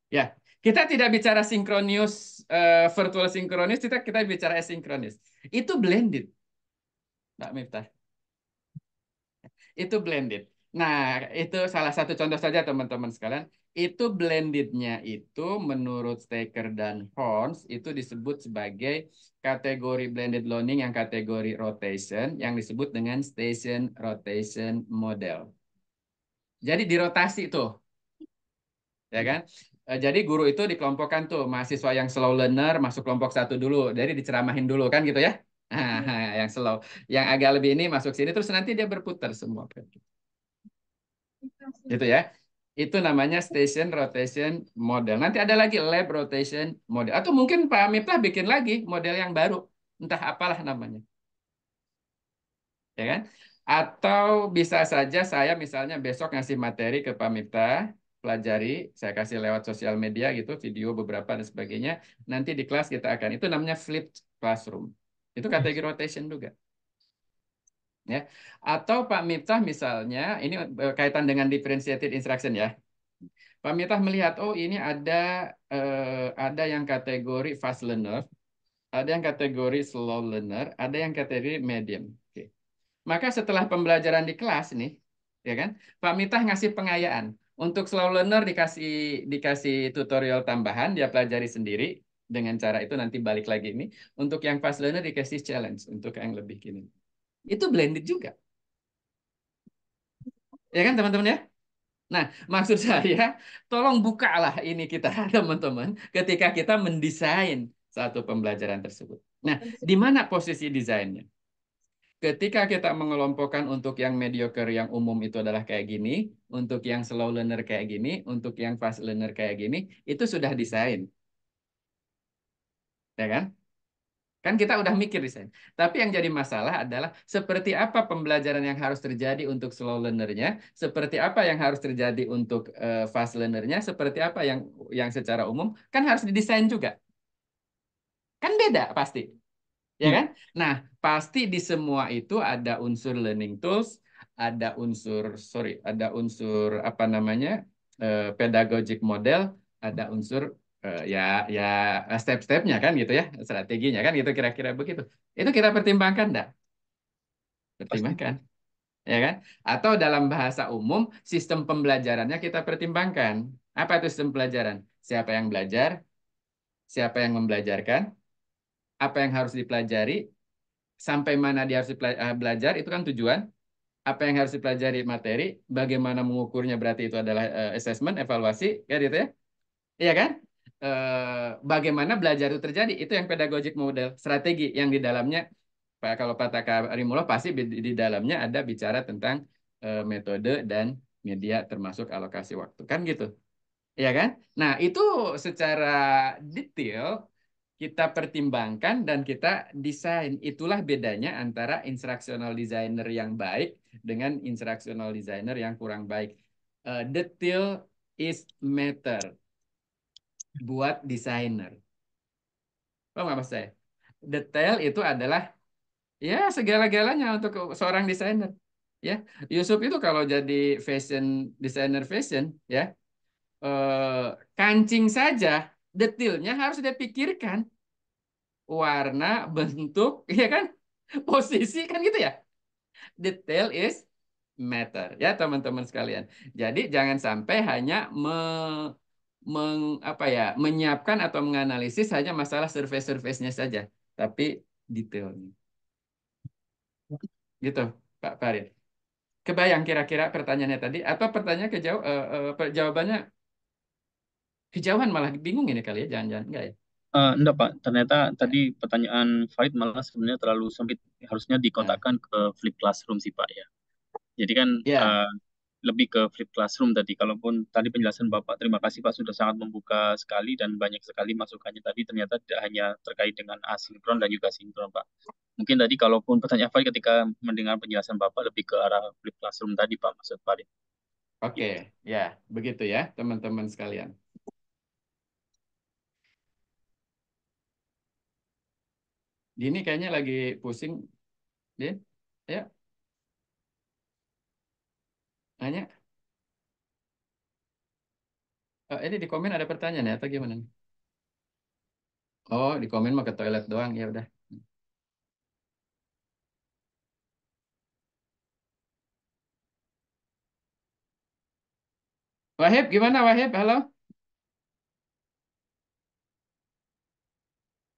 Ya, kita tidak bicara sinkronis, virtual sinkronis, kita bicara asinkronis. Itu blended, Mbak Miftah. Itu blended. Nah, itu salah satu contoh saja teman-teman sekalian. Itu blendednya itu menurut Staker dan Horns itu disebut sebagai kategori blended learning yang kategori rotation yang disebut dengan station rotation model. Jadi dirotasi tuh, ya kan? Jadi guru itu dikelompokkan tuh mahasiswa yang slow learner masuk kelompok 1 dulu, jadi diceramahin dulu kan gitu ya. Yang slow, yang agak lebih ini masuk sini terus nanti dia berputar semua. Gitu ya. Itu namanya station rotation model. Nanti ada lagi lab rotation model. Atau mungkin Pak Miftah bikin lagi model yang baru. Entah apalah namanya. Ya kan? Atau bisa saja saya misalnya besok ngasih materi ke Pak Miftah, pelajari, saya kasih lewat sosial media gitu, video beberapa dan sebagainya. Nanti di kelas kita akan, itu namanya flipped classroom. Itu kategori rotation juga. Ya. Atau Pak Miftah misalnya, ini kaitan dengan differentiated instruction ya. Pak Miftah melihat, oh ini ada yang kategori fast learner, ada yang kategori slow learner, ada yang kategori medium. Oke. Maka setelah pembelajaran di kelas nih, ya kan, Pak Miftah ngasih pengayaan. Untuk slow learner dikasih tutorial tambahan, dia pelajari sendiri dengan cara itu nanti balik lagi ini. Untuk yang fast learner dikasih challenge untuk yang lebih gini. Itu blended juga. Ya kan teman-teman ya? Nah, maksud saya, tolong bukalah ini kita, teman-teman, ketika kita mendesain satu pembelajaran tersebut. Nah, di mana posisi desainnya? Ketika kita mengelompokkan untuk yang mediocre, yang umum itu adalah kayak gini, untuk yang slow learner kayak gini, untuk yang fast learner kayak gini, itu sudah desain. Ya kan? Kan kita udah mikir desain. Tapi yang jadi masalah adalah seperti apa pembelajaran yang harus terjadi untuk slow learner-nya, seperti apa yang harus terjadi untuk fast learner-nya, seperti apa yang secara umum, kan harus didesain juga. Kan beda pasti. Ya kan? Nah, pasti di semua itu ada unsur learning tools, ada unsur apa namanya? Pedagogic model, ada unsur ya ya step-stepnya kan gitu ya, strateginya kan gitu kira-kira begitu. Itu kita pertimbangkan enggak? Pertimbangkan, ya kan? Atau dalam bahasa umum, sistem pembelajarannya kita pertimbangkan. Apa itu sistem pelajaran? Siapa yang belajar? Siapa yang membelajarkan? Apa yang harus dipelajari? sampai mana dia harus belajar itu kan tujuan. Apa yang harus dipelajari materi, bagaimana mengukurnya berarti itu adalah assessment, evaluasi, kan gitu ya. Iya kan? Bagaimana belajar itu terjadi, itu yang pedagogic model, strategi yang di dalamnya, kalau Pak Taka Arimullah pasti di dalamnya ada bicara tentang metode dan media termasuk alokasi waktu, kan gitu. Iya kan? Nah, itu secara detail kita pertimbangkan dan kita desain. Itulah bedanya antara instructional designer yang baik dengan instructional designer yang kurang baik. Detail is matter buat desainer. Paham nggak mas saya? Detail itu adalah ya segala-galanya untuk seorang desainer. Ya, Yusuf itu kalau jadi fashion designer fashion, ya, eh, kancing saja detailnya harus dipikirkan. Warna, bentuk, ya kan? Posisi kan gitu ya. Detail is matter ya teman-teman sekalian. Jadi jangan sampai hanya apa ya, menyiapkan atau menganalisis hanya masalah surface-surface-nya saja, tapi detailnya. Gitu, Pak Farid. Kebayang kira-kira pertanyaannya tadi atau pertanyaan jawabannya kejauhan malah bingung ini kali ya, jangan-jangan enggak ya? Enggak Pak, ternyata tadi pertanyaan Farid malah sebenarnya terlalu sempit. Harusnya Nah, dikotakkan ke flip classroom sih Pak ya. Jadi kan ya. lebih ke flip classroom tadi. Kalaupun tadi penjelasan Bapak, terima kasih Pak sudah sangat membuka sekali dan banyak sekali masukannya tadi ternyata tidak hanya terkait dengan asinkron dan juga sinkron Pak. Mungkin tadi kalaupun pertanyaan Farid ketika mendengar penjelasan Bapak lebih ke arah flip classroom tadi Pak maksud Farid. Oke, ya, begitu ya, teman-teman sekalian. Dini kayaknya lagi pusing, Din. Ya, nanya. Ini di komen ada pertanyaan ya atau gimana nih? Oh, di komen mau ke toilet doang, ya udah. Wahib, gimana Wahib? Halo?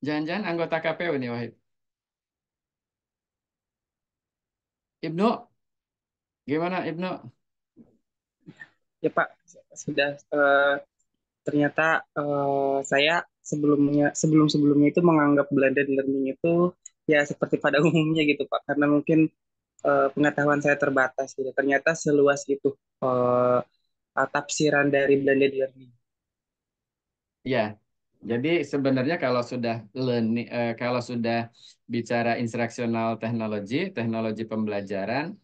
Jangan-jangan anggota KPU nih Wahib. Ibnu, gimana Ibnu? Ya Pak, sudah ternyata saya sebelum-sebelumnya itu menganggap blended learning itu ya seperti pada umumnya gitu Pak, karena mungkin pengetahuan saya terbatas gitu. Ternyata seluas itu eh, tafsiran dari blended learning. Ya, jadi sebenarnya kalau sudah bicara instructional technology, teknologi pembelajaran,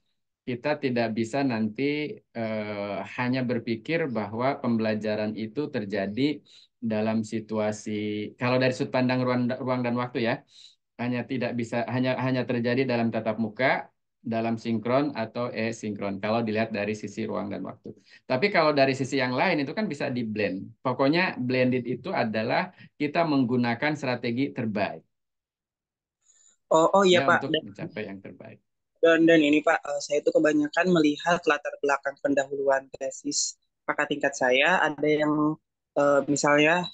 kita tidak bisa nanti hanya berpikir bahwa pembelajaran itu terjadi dalam situasi, kalau dari sudut pandang ruang dan waktu ya, hanya tidak bisa hanya hanya terjadi dalam tatap muka, dalam sinkron atau asinkron kalau dilihat dari sisi ruang dan waktu. Tapi kalau dari sisi yang lain itu kan bisa di blend. Pokoknya blended itu adalah kita menggunakan strategi terbaik Oh iya ya Pak, untuk mencapai yang terbaik. dan ini Pak, saya itu kebanyakan melihat latar belakang pendahuluan tesis kakak tingkat saya. Ada yang misalnya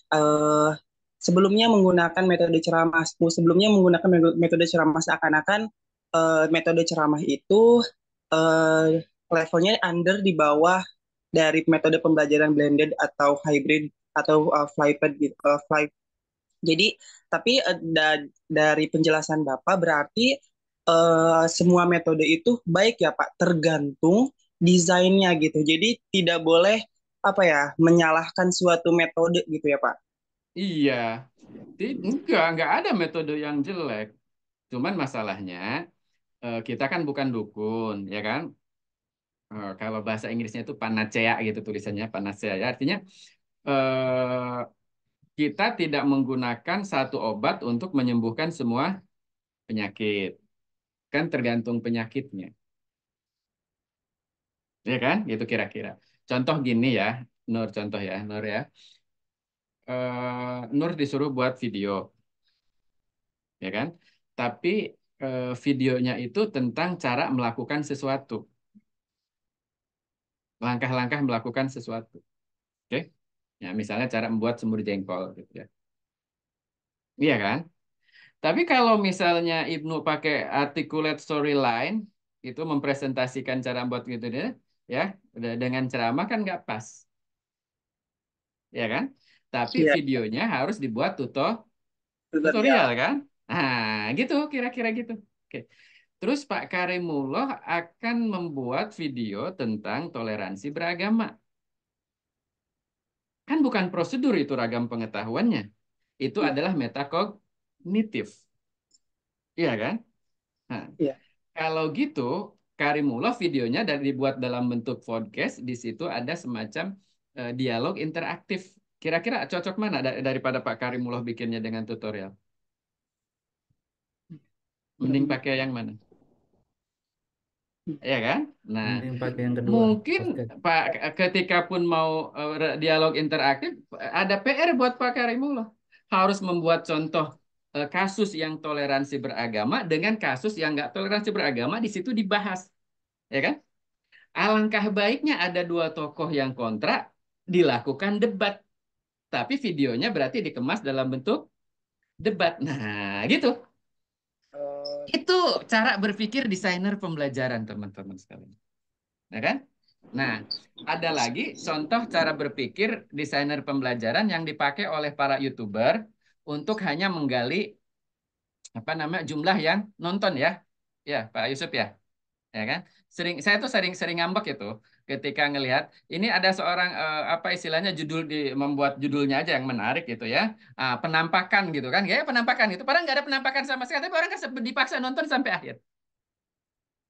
sebelumnya menggunakan metode ceramah, sebelumnya menggunakan metode ceramah seakan-akan metode ceramah itu levelnya under di bawah dari metode pembelajaran blended atau hybrid atau flipped gitu, jadi, tapi dari penjelasan Bapak berarti semua metode itu baik ya Pak, tergantung desainnya gitu. Jadi tidak boleh apa ya menyalahkan suatu metode gitu ya Pak. Iya, enggak ada metode yang jelek. Cuman masalahnya kita kan bukan dukun, ya kan? Kalau bahasa Inggrisnya itu panacea gitu tulisannya panacea ya. Artinya eh, kita tidak menggunakan satu obat untuk menyembuhkan semua penyakit. Kan tergantung penyakitnya. Ya kan? Gitu kira-kira. Contoh gini ya, Nur contoh ya, Nur ya. Nur disuruh buat video, ya kan? Tapi videonya itu tentang cara melakukan sesuatu, langkah-langkah melakukan sesuatu. Oke? Ya, misalnya cara membuat semur jengkol gitu ya. Iya kan? Tapi kalau misalnya Ibnu pakai articulate storyline, itu mempresentasikan cara buat gitu deh, ya, dengan ceramah kan nggak pas, ya kan? Tapi Iya, videonya harus dibuat tutorial tutorial. kan? Nah, gitu kira-kira gitu. Oke. Terus Pak Karimullah akan membuat video tentang toleransi beragama. Kan bukan prosedur itu ragam pengetahuannya. Itu Iya, adalah metakognitif. Iya kan? Nah, iya. kalau gitu, Karimullah videonya dari dibuat dalam bentuk podcast. Di situ ada semacam dialog interaktif. Kira-kira cocok mana daripada Pak Karimullah bikinnya dengan tutorial? Mending pakai yang mana? Ya kan? Nah, Mending pakai yang kedua, mungkin podcast. Pak ketika pun mau dialog interaktif, ada PR buat Pak Karimullah. Harus membuat contoh kasus yang toleransi beragama dengan kasus yang nggak toleransi beragama di situ dibahas, ya kan? Alangkah baiknya ada dua tokoh yang kontra dilakukan debat, tapi videonya berarti dikemas dalam bentuk debat. Nah, gitu. Eh, Itu cara berpikir desainer pembelajaran, teman-teman sekalian. Ya kan? Nah, ada lagi contoh cara berpikir desainer pembelajaran yang dipakai oleh para YouTuber untuk hanya menggali apa namanya jumlah yang nonton ya. Ya, Pak Yusuf ya. Ya kan? Saya tuh sering sering ngambek itu ketika ngelihat ini ada seorang apa istilahnya membuat judulnya aja yang menarik gitu ya. Penampakan gitu kan. Kayak penampakan gitu. Padahal nggak ada penampakan sama sekali, tapi orang kan dipaksa nonton sampai akhir.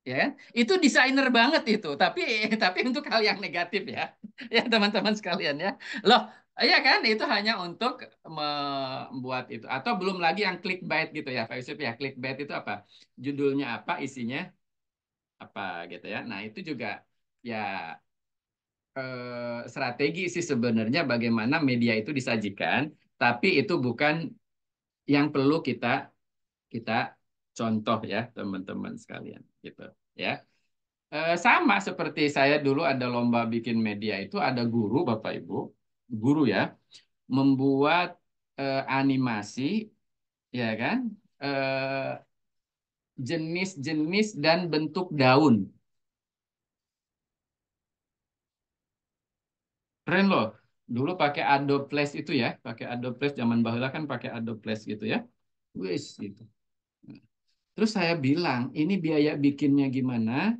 Ya kan? Itu desainer banget itu, tapi tapi untuk hal yang negatif ya. Ya teman-teman sekalian ya. Loh, ya kan itu hanya untuk membuat itu atau belum lagi yang clickbait gitu ya, Pak Yusuf ya. Clickbait itu apa? Judulnya apa, isinya apa gitu ya. Nah, itu juga ya strategi sih sebenarnya bagaimana media itu disajikan, tapi itu bukan yang perlu kita kita contoh ya, teman-teman sekalian gitu ya. Sama seperti saya dulu ada lomba bikin media itu ada guru Bapak Ibu, guru ya, membuat animasi ya kan, jenis-jenis dan bentuk daun. Keren loh. Dulu pakai Adobe Flash itu ya, pakai Adobe Flash zaman bahula kan pakai Adobe Flash gitu ya. Wis gitu. Terus saya bilang, ini biaya bikinnya gimana,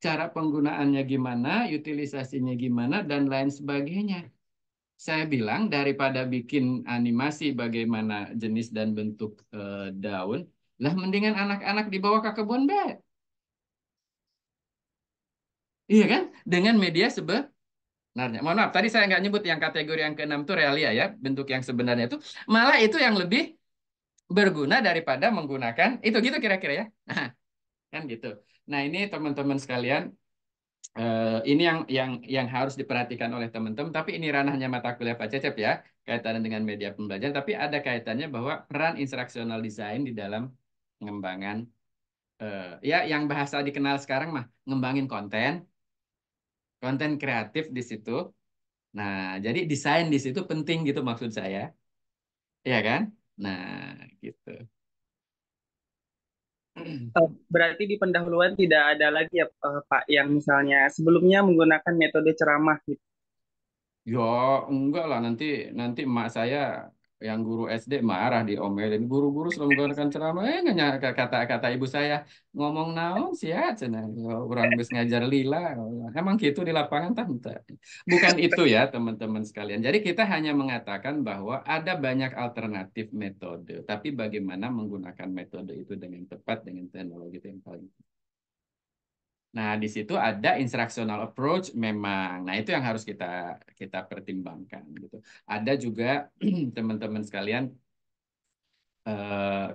cara penggunaannya gimana, utilisasinya gimana, dan lain sebagainya. Saya bilang daripada bikin animasi bagaimana jenis dan bentuk daun, lah mendingan anak-anak dibawa ke kebun be. Iya kan? Dengan media sebenarnya. Mohon maaf, tadi saya nggak nyebut yang kategori yang keenam itu realia ya, bentuk yang sebenarnya itu. Malah itu yang lebih berguna daripada menggunakan itu gitu kira-kira ya. Nah, kan gitu. Nah, ini teman-teman sekalian, ini yang harus diperhatikan oleh teman-teman. Tapi ini ranahnya mata kuliah Pak Cecep ya, kaitannya dengan media pembelajaran. Tapi ada kaitannya bahwa peran instructional design di dalam pengembangan ya yang bahasa dikenal sekarang mah ngembangin konten, konten kreatif di situ. Nah, jadi desain di situ penting gitu maksud saya, ya kan? Nah, gitu. Berarti di pendahuluan tidak ada lagi ya Pak yang misalnya sebelumnya menggunakan metode ceramah gitu. Ya enggak lah nanti nanti emak saya yang guru SD marah diomelin guru-guru selalu menggunakan ceramah nggak kata-kata ibu saya ngomong naon sih ya cenah orang geus ngajar lila emang gitu di lapangan tante bukan itu ya teman-teman sekalian jadi kita hanya mengatakan bahwa ada banyak alternatif metode tapi bagaimana menggunakan metode itu dengan tepat dengan teknologi itu yang paling. Nah, di situ ada instructional approach memang. Nah, itu yang harus kita kita pertimbangkan gitu. Ada juga teman-teman sekalian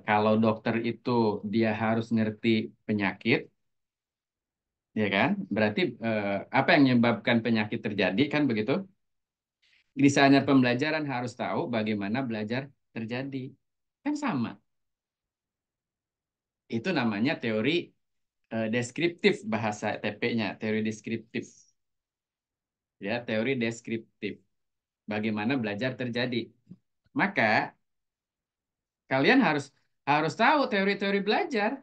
kalau dokter itu dia harus ngerti penyakit, ya kan? Berarti apa yang menyebabkan penyakit terjadi kan begitu? Desainer pembelajaran harus tahu bagaimana belajar terjadi. Kan sama. Itu namanya teori deskriptif bahasa TP-nya, teori deskriptif. Ya, teori deskriptif. Bagaimana belajar terjadi. Maka kalian harus harus tahu teori-teori belajar,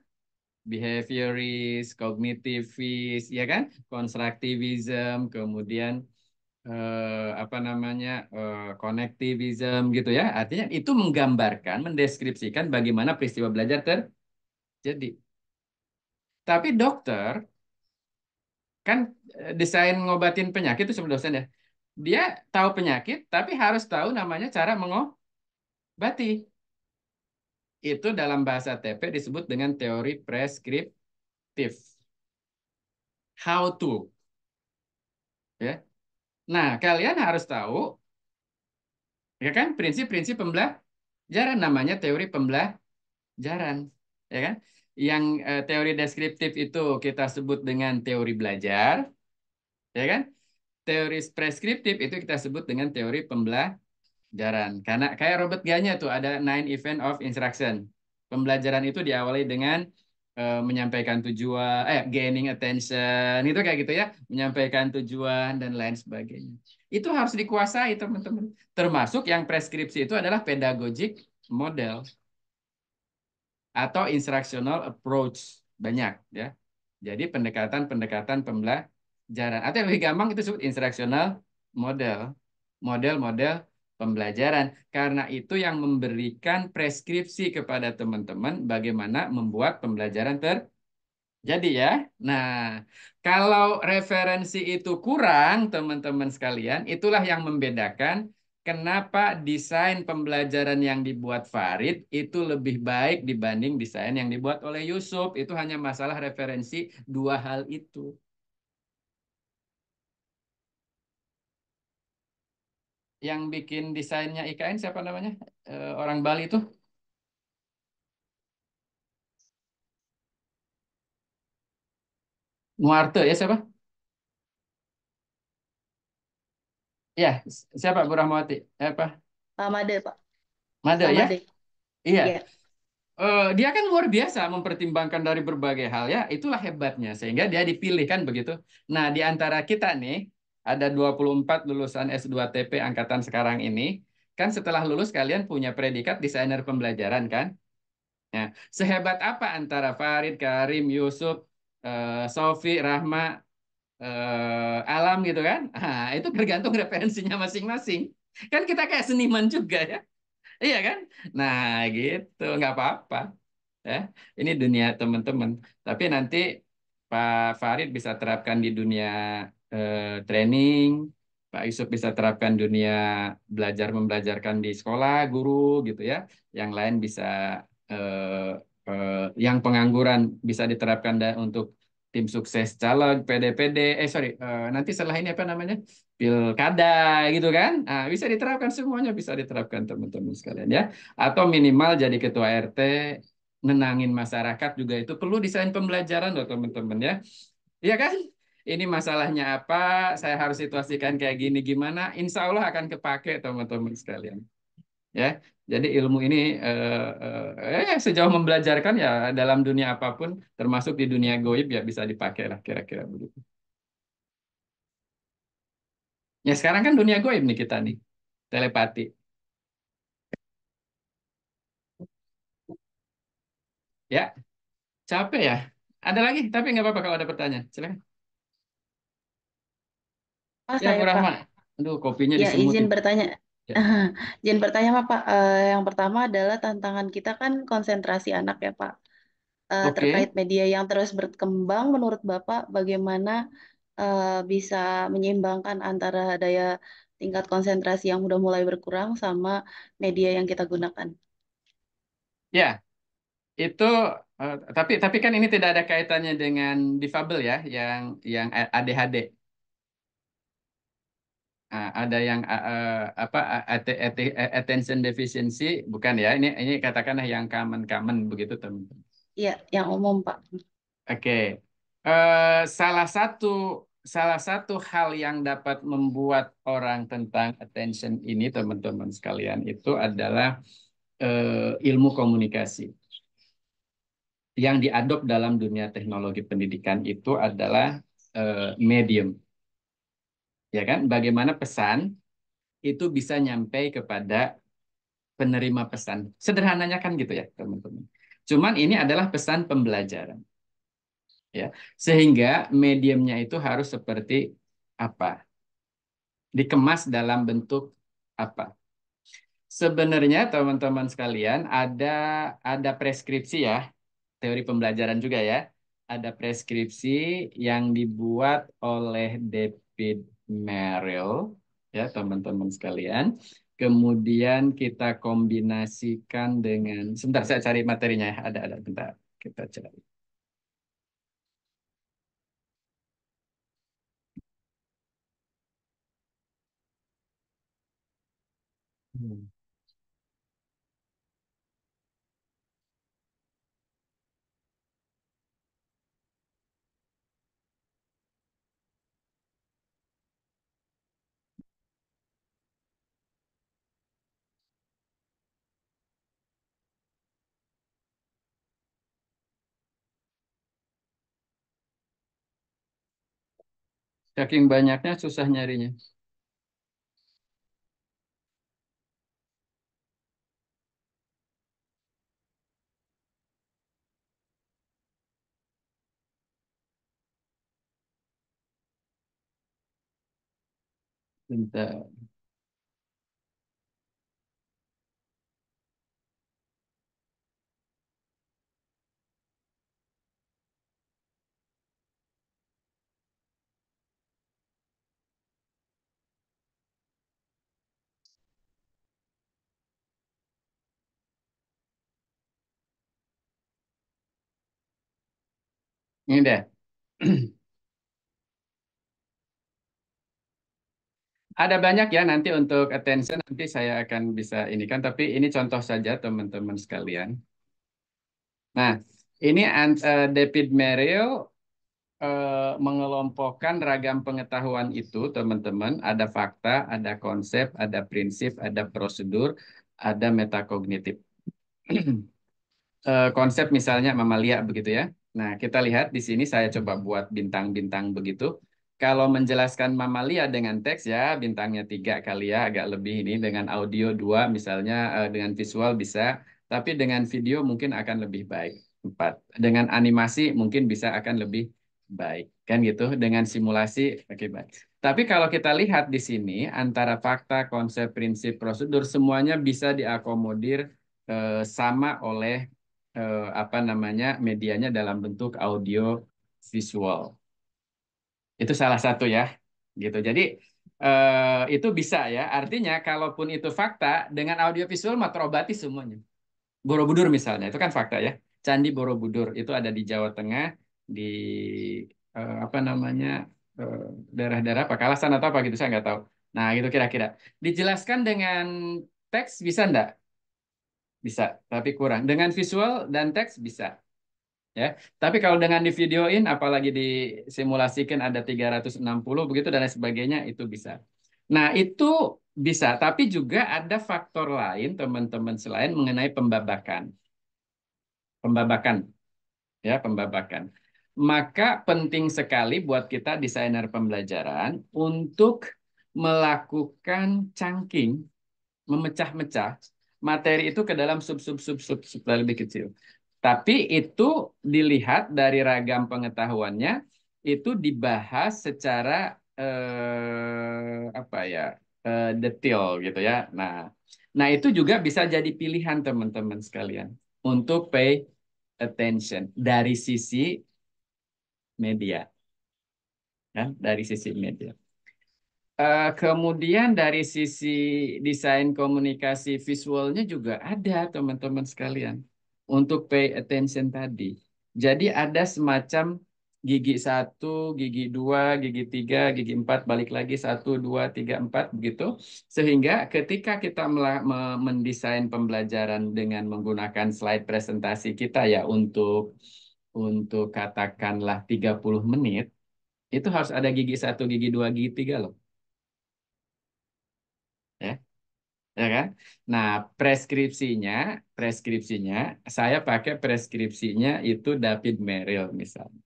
behaviorist, cognitivis, ya kan, constructivism, kemudian apa namanya connectivism gitu ya. Artinya itu menggambarkan, mendeskripsikan bagaimana peristiwa belajar terjadi. Tapi dokter kan desain ngobatin penyakit itu sebenarnya dosen ya. Dia tahu penyakit, tapi harus tahu namanya cara mengobati. Itu dalam bahasa TP disebut dengan teori preskriptif. How to, ya. Nah, kalian harus tahu, ya kan, prinsip-prinsip pembelajaran namanya teori pembelajaran, ya kan? Yang teori deskriptif itu kita sebut dengan teori belajar, ya kan? Teori preskriptif itu kita sebut dengan teori pembelajaran. Karena kayak Robert Ganya tuh ada 9 event of instruction. Pembelajaran itu diawali dengan menyampaikan tujuan, gaining attention, itu kayak gitu ya, menyampaikan tujuan dan lain sebagainya. Itu harus dikuasai teman-teman. Termasuk yang preskripsi itu adalah pedagogic model atau instructional approach, banyak ya. Jadi pendekatan-pendekatan pembelajaran atau yang lebih gampang itu disebut instructional model, model-model pembelajaran. Karena itu yang memberikan preskripsi kepada teman-teman bagaimana membuat pembelajaran terjadi ya. Nah, kalau referensi itu kurang, teman-teman sekalian, itulah yang membedakan kenapa desain pembelajaran yang dibuat Farid itu lebih baik dibanding desain yang dibuat oleh Yusuf. Itu hanya masalah referensi dua hal itu. Yang bikin desainnya IKN siapa namanya? Orang Bali itu? Muarte ya siapa? Ya, siapa Bu Rahmawati? Apa? Pak Made, Pak. Made Pak ya? Made. Iya. Iya. Dia kan luar biasa mempertimbangkan dari berbagai hal ya. Itulah hebatnya sehingga dia dipilih kan begitu. Nah, di antara kita nih ada 24 lulusan S2 TP angkatan sekarang ini. Kan setelah lulus kalian punya predikat desainer pembelajaran kan? Nah, sehebat apa antara Farid, Karim, Yusuf, Sofi, Rahma, Alam gitu kan? Ah, itu tergantung referensinya masing-masing. Kan kita kayak seniman juga ya. Iya kan? Nah, gitu, nggak apa-apa. Ya, ini dunia teman-teman. Tapi nanti Pak Farid bisa terapkan di dunia training, Pak Yusuf bisa terapkan dunia belajar membelajarkan di sekolah, guru gitu ya. Yang lain bisa eh, yang pengangguran bisa diterapkan untuk tim sukses caleg, PDPD, nanti setelah ini apa namanya? Pilkada gitu kan? Nah, bisa diterapkan semuanya, bisa diterapkan teman-teman sekalian ya. Atau minimal jadi ketua RT, nenangin masyarakat juga itu perlu desain pembelajaran loh teman-teman ya. Iya kan? Ini masalahnya apa? Saya harus situasikan kayak gini gimana? Insya Allah akan kepake teman-teman sekalian. Ya, jadi ilmu ini sejauh membelajarkan ya dalam dunia apapun, termasuk di dunia goib ya bisa dipakai lah kira-kira begitu. Ya sekarang kan dunia goib nih kita nih, telepati. Ya, capek ya. Ada lagi, tapi nggak apa-apa kalau ada pertanyaan. Silakan. Pak, Ya, Bu saya, Pak. Rahman. Aduh, kopinya Ya, izin disemutin. bertanya. Ya. Izin bertanya, Pak. Yang pertama adalah tantangan kita kan konsentrasi anak ya, Pak. Terkait Oke. media yang terus berkembang, menurut Bapak bagaimana bisa menyeimbangkan antara daya tingkat konsentrasi yang udah mulai berkurang sama media yang kita gunakan? Ya, itu tapi kan ini tidak ada kaitannya dengan difabel ya, yang ADHD. Nah, ada yang apa attention deficiency bukan ya? Ini katakanlah yang common begitu teman-teman. Iya, yang umum, Pak. Oke. Eh, salah satu hal yang dapat membuat orang tentang attention ini teman-teman sekalian itu adalah ilmu komunikasi. Yang diadop dalam dunia teknologi pendidikan itu adalah medium, ya kan? Bagaimana pesan itu bisa nyampai kepada penerima pesan. Sederhananya kan gitu ya, teman-teman. Cuman ini adalah pesan pembelajaran, ya. Sehingga mediumnya itu harus seperti apa? Dikemas dalam bentuk apa? Sebenarnya teman-teman sekalian ada preskripsi ya, teori pembelajaran juga ya. Ada preskripsi yang dibuat oleh David Merrill ya teman-teman sekalian. Kemudian kita kombinasikan dengan sebentar saya cari materinya ya. Ada bentar kita cari. Hmm. Saking banyaknya susah nyarinya. Bentar. Ini deh. Ada banyak ya nanti untuk attention nanti saya akan bisa ini kan tapi ini contoh saja teman-teman sekalian. Nah, ini David Merrill mengelompokkan ragam pengetahuan itu teman-teman, ada fakta, ada konsep, ada prinsip, ada prosedur, ada metakognitif. Konsep misalnya mamalia begitu ya. Nah, kita lihat di sini saya coba buat bintang-bintang begitu. Kalau menjelaskan mamalia dengan teks ya bintangnya 3 kali ya agak lebih ini dengan audio 2 misalnya dengan visual bisa, tapi dengan video mungkin akan lebih baik 4. Dengan animasi mungkin bisa akan lebih baik kan gitu. Dengan simulasi oke baik. Tapi kalau kita lihat di sini antara fakta, konsep, prinsip, prosedur semuanya bisa diakomodir sama oleh apa namanya medianya dalam bentuk audio visual. Itu salah satu ya, gitu. Jadi itu bisa ya. Artinya kalaupun itu fakta dengan audio visual mah terobati semuanya. Borobudur misalnya itu kan fakta ya. Candi Borobudur itu ada di Jawa Tengah di apa namanya eh, daerah-daerah Pakalasan atau apa gitu saya nggak tahu. Nah gitu kira-kira. Dijelaskan dengan teks bisa enggak? Bisa, tapi kurang. Dengan visual dan teks bisa. Ya. Tapi kalau dengan di videoin apalagi disimulasikan ada 360 begitu dan lain sebagainya itu bisa. Nah, itu bisa, tapi juga ada faktor lain teman-teman selain mengenai pembabakan. Pembabakan, ya, pembabakan. Maka penting sekali buat kita desainer pembelajaran untuk melakukan chunking, memecah-mecah materi itu ke dalam sub lebih kecil. Tapi itu dilihat dari ragam pengetahuannya itu dibahas secara apa ya detail gitu ya. Nah itu juga bisa jadi pilihan teman-teman sekalian untuk pay attention dari sisi media, ya, dari sisi media. Kemudian dari sisi desain komunikasi visualnya juga ada teman-teman sekalian untuk pay attention tadi. Jadi ada semacam gigi 1, gigi 2, gigi 3, gigi 4, balik lagi 1, 2, 3, 4 begitu. Sehingga ketika kita mendesain pembelajaran dengan menggunakan slide presentasi kita ya untuk katakanlah 30 menit, itu harus ada gigi 1, gigi 2, gigi 3 loh. Ya, ya kan? Nah, preskripsinya, saya pakai preskripsinya itu David Merrill misalnya.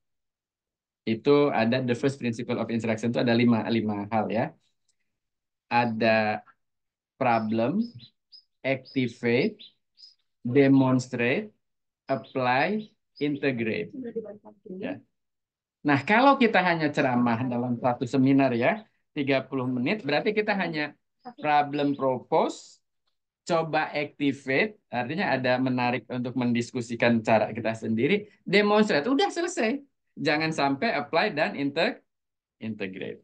Itu ada the first principle of instruction itu ada lima hal ya. Ada problem, activate, demonstrate, apply, integrate. Ya. Nah, kalau kita hanya ceramah dalam satu seminar ya, 30 menit, berarti kita hanya problem propose, coba activate, artinya ada menarik untuk mendiskusikan cara kita sendiri, demonstrate, udah selesai. Jangan sampai apply dan integrate.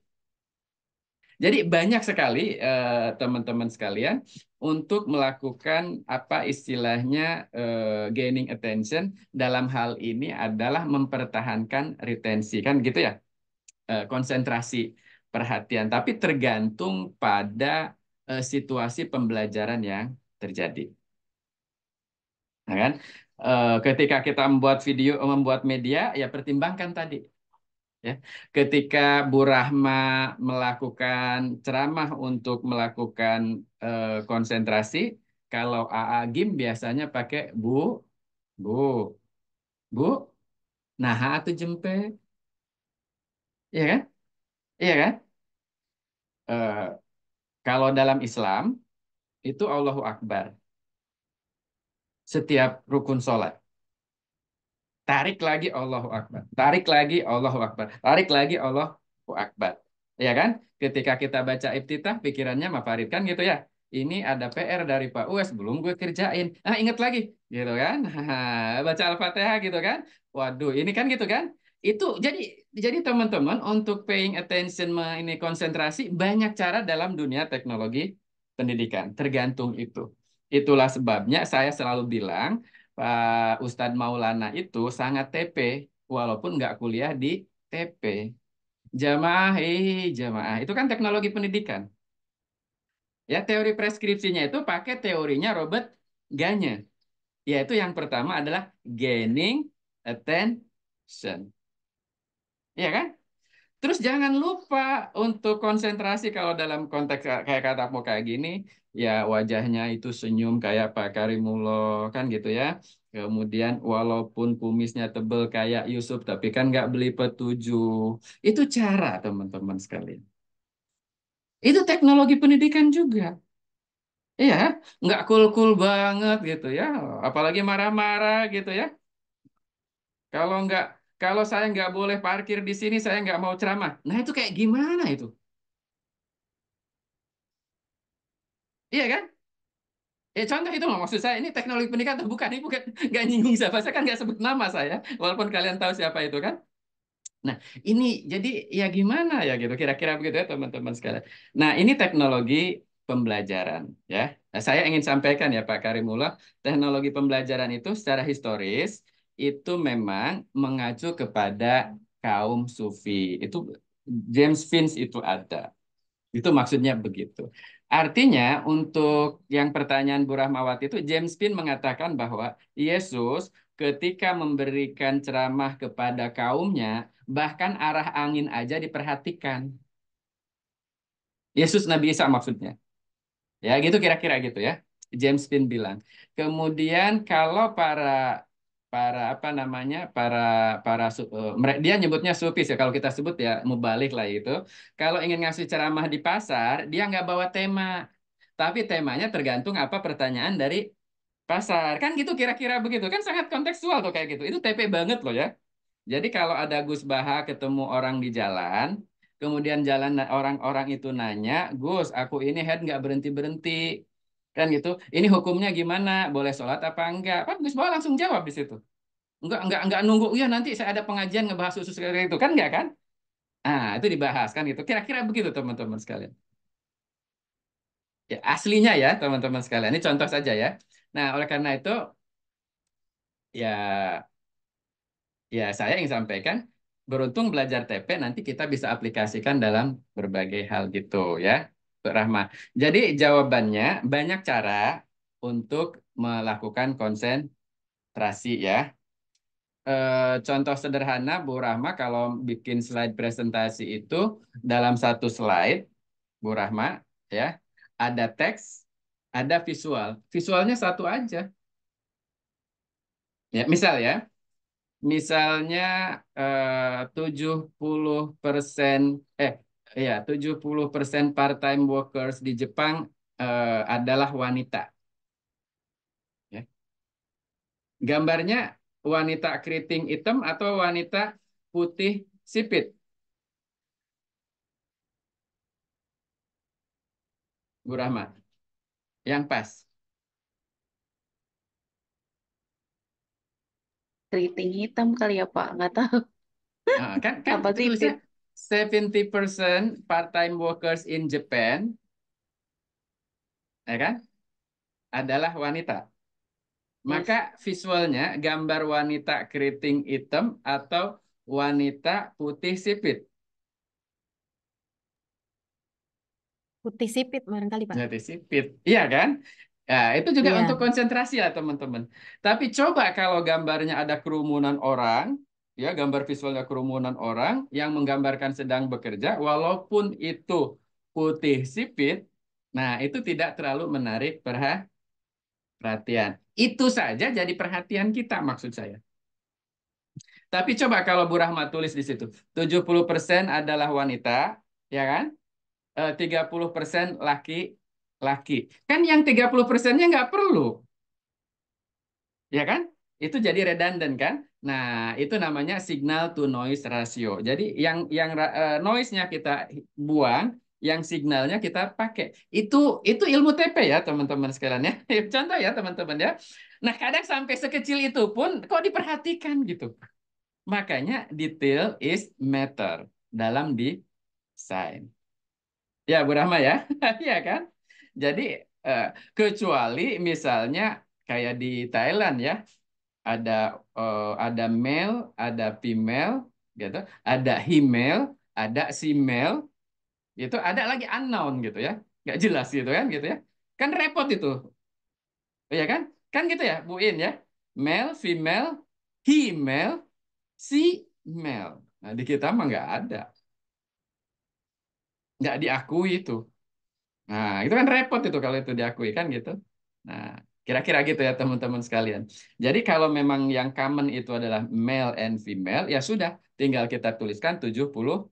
Jadi banyak sekali teman-teman sekalian untuk melakukan apa istilahnya gaining attention dalam hal ini adalah mempertahankan retensi kan gitu ya, konsentrasi perhatian. Tapi tergantung pada situasi pembelajaran yang terjadi. Nah, kan? Ketika kita membuat video, membuat media, ya pertimbangkan tadi. Ya, ketika Bu Rahma melakukan ceramah untuk melakukan konsentrasi, kalau AA Gim biasanya pakai bu, bu, nah atau jempe, iya kan? Iya kan? Eh, kalau dalam Islam itu Allahu Akbar setiap rukun sholat. Tarik lagi Allahu Akbar. Tarik lagi Allahu Akbar. Tarik lagi Allahu Akbar. Ya kan? Ketika kita baca iftitah, pikirannya Pak Farid kan gitu ya. Ini ada PR dari Pak Uwais, belum gue kerjain. Ah, ingat lagi. Gitu kan? Baca Al-Fatihah gitu kan. Waduh, ini kan gitu kan. Itu jadi teman-teman untuk paying attention ini konsentrasi banyak cara dalam dunia teknologi pendidikan. Tergantung itu. Itulah sebabnya saya selalu bilang Pak Ustadz Maulana itu sangat TP, walaupun nggak kuliah di TP. Jamaah, jamaah. Itu kan teknologi pendidikan. Ya, teori preskripsinya itu pakai teorinya Robert Gagne. Yaitu yang pertama adalah gaining attention. Iya kan? Terus jangan lupa untuk konsentrasi kalau dalam konteks kayak katamu kayak gini, ya wajahnya itu senyum kayak Pak Karimullah kan gitu ya. Kemudian walaupun kumisnya tebel kayak Yusuf, tapi kan nggak beli petujuh. Itu cara teman-teman sekalian. Itu teknologi pendidikan juga. Iya, nggak cool-cool banget gitu ya. Apalagi marah-marah gitu ya. Kalau nggak, kalau saya nggak boleh parkir di sini, saya nggak mau ceramah. Nah itu kayak gimana itu? Iya kan? Ya contoh itu loh, maksud saya ini teknologi pendidikan atau bukan? Ini bukan nggak nyinggung siapa, saya kan nggak sebut nama saya, walaupun kalian tahu siapa itu kan. Nah ini jadi ya gimana ya gitu, kira-kira begitu ya teman-teman sekalian. Nah ini teknologi pembelajaran ya. Nah, saya ingin sampaikan ya Pak Karimullah, teknologi pembelajaran itu secara historis itu memang mengacu kepada kaum Sufi. Itu James Finch itu ada. Itu maksudnya begitu. Artinya untuk yang pertanyaan Bu Rahmawati itu James Pin mengatakan bahwa Yesus ketika memberikan ceramah kepada kaumnya bahkan arah angin aja diperhatikan. Yesus Nabi Isa maksudnya. Ya gitu kira-kira gitu ya. James Pin bilang. Kemudian kalau para para apa namanya dia nyebutnya sufis ya kalau kita sebut ya mubalik lah itu. Kalau ingin ngasih ceramah di pasar dia nggak bawa tema, tapi temanya tergantung apa pertanyaan dari pasar kan gitu kira-kira begitu kan sangat kontekstual tuh kayak gitu. Itu TP banget loh ya. Jadi kalau ada Gus Baha ketemu orang di jalan, kemudian orang-orang itu nanya, Gus, aku ini head nggak berhenti-berhenti, kan gitu. Ini hukumnya gimana? Boleh sholat apa enggak? Kan Gus Baha langsung jawab di situ. Enggak nunggu, ya nanti saya ada pengajian ngebahas khusus kayak itu, kan enggak kan? Ah, itu dibahas kan gitu. Kira-kira begitu teman-teman sekalian. Ya, aslinya ya teman-teman sekalian. Ini contoh saja ya. Nah, oleh karena itu, ya ya, saya ingin sampaikan, beruntung belajar TP nanti kita bisa aplikasikan dalam berbagai hal gitu ya, Pak Rahma. Jadi jawabannya banyak cara untuk melakukan konsentrasi ya. Contoh sederhana Bu Rahma kalau bikin slide presentasi itu dalam satu slide, Bu Rahma ya, ada teks, ada visual. Visualnya satu aja. Ya, misal ya. Misalnya 70% eh ya 70% part-time workers di Jepang adalah wanita. Gambarnya wanita keriting hitam atau wanita putih sipit, Bu Rahma? Yang pas. Keriting hitam kali ya Pak, nggak tahu. Nah, kan Apa tulisnya sipit? 70% part-time workers in Japan, ya kan? Adalah wanita. Maka Yes. visualnya gambar wanita keriting hitam atau wanita putih sipit. Putih sipit barangkali, Pak. Jadi sipit. Iya kan? Ya, itu juga Iya. untuk konsentrasi ya teman-teman. Tapi coba kalau gambarnya ada kerumunan orang, ya gambar visualnya kerumunan orang yang menggambarkan sedang bekerja, walaupun itu putih sipit, nah itu tidak terlalu menarik perhatian. Itu saja jadi perhatian kita maksud saya. Tapi coba kalau Bu Rahmat tulis di situ, 70% adalah wanita, ya kan? 30% laki-laki. Kan yang 30%-nya nggak perlu, ya kan? Itu jadi redundant kan? Nah, itu namanya signal to noise ratio. Jadi yang noise-nya kita buang, yang signalnya kita pakai. Itu ilmu TP ya, teman-teman sekalian ya. Contoh ya, teman-teman ya. Nah, kadang sampai sekecil itu pun kok diperhatikan gitu. Makanya detail is matter dalam desain. Ya, Bu Rahma ya. Iya kan? Jadi eh, kecuali misalnya kayak di Thailand ya, ada ada male, ada female gitu, ada female, ada female, gitu, ada lagi unknown gitu ya. Nggak jelas gitu ya. Kan repot itu. Ya kan? Kan gitu ya, Bu In ya. Male, female, female, female. Nah, di kita mah nggak ada. Nggak diakui itu. Nah, itu kan repot itu kalau itu diakui kan gitu. Nah, kira-kira gitu ya teman-teman sekalian. Jadi kalau memang yang common itu adalah male and female, ya sudah, tinggal kita tuliskan 70%.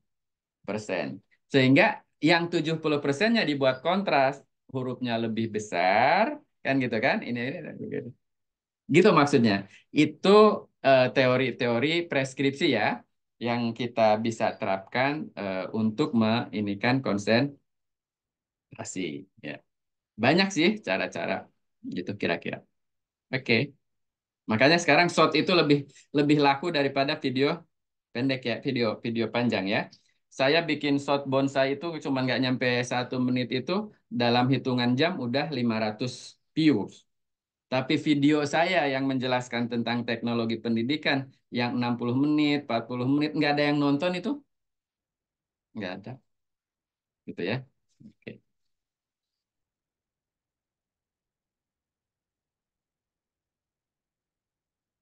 Sehingga yang 70%-nya dibuat kontras, hurufnya lebih besar, kan gitu kan? Ini. Gitu maksudnya. Itu teori-teori preskripsi ya, yang kita bisa terapkan untuk menginikan konsentrasi. Ya. Banyak sih cara-cara gitu kira-kira. Oke. Makanya sekarang short itu lebih lebih laku daripada video pendek ya, video video panjang ya. Saya bikin short bonsai itu cuma nggak nyampe 1 menit itu dalam hitungan jam udah 500 views. Tapi video saya yang menjelaskan tentang teknologi pendidikan yang 60 menit, 40 menit nggak ada yang nonton itu, nggak ada, gitu ya. Oke.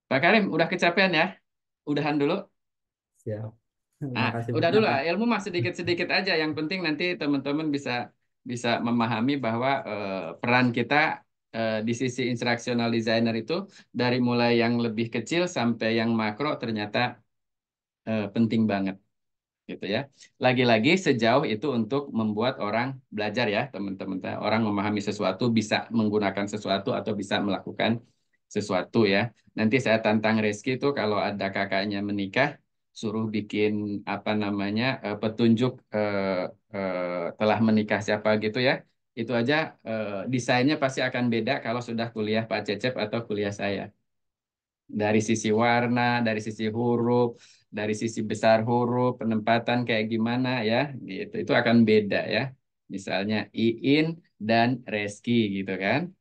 Pak Karim, udah kecapean ya? Udahan dulu. Siap. Terima Nah, kasih udah banyak, dulu lah. Pak. Ilmu mah sedikit-sedikit aja. Yang penting nanti teman-teman bisa bisa memahami bahwa peran kita di sisi instructional designer itu dari mulai yang lebih kecil sampai yang makro ternyata penting banget, gitu ya. Lagi-lagi sejauh itu untuk membuat orang belajar ya, teman-teman. Orang memahami sesuatu, bisa menggunakan sesuatu atau bisa melakukan sesuatu ya. Nanti saya tantang Reski itu kalau ada kakaknya menikah, suruh bikin apa namanya petunjuk telah menikah siapa gitu ya. Itu aja desainnya pasti akan beda kalau sudah kuliah Pak Cecep atau kuliah saya. Dari sisi warna, dari sisi huruf, dari sisi besar huruf, penempatan kayak gimana ya, gitu. Itu akan beda ya. Misalnya Iin dan Reski gitu kan.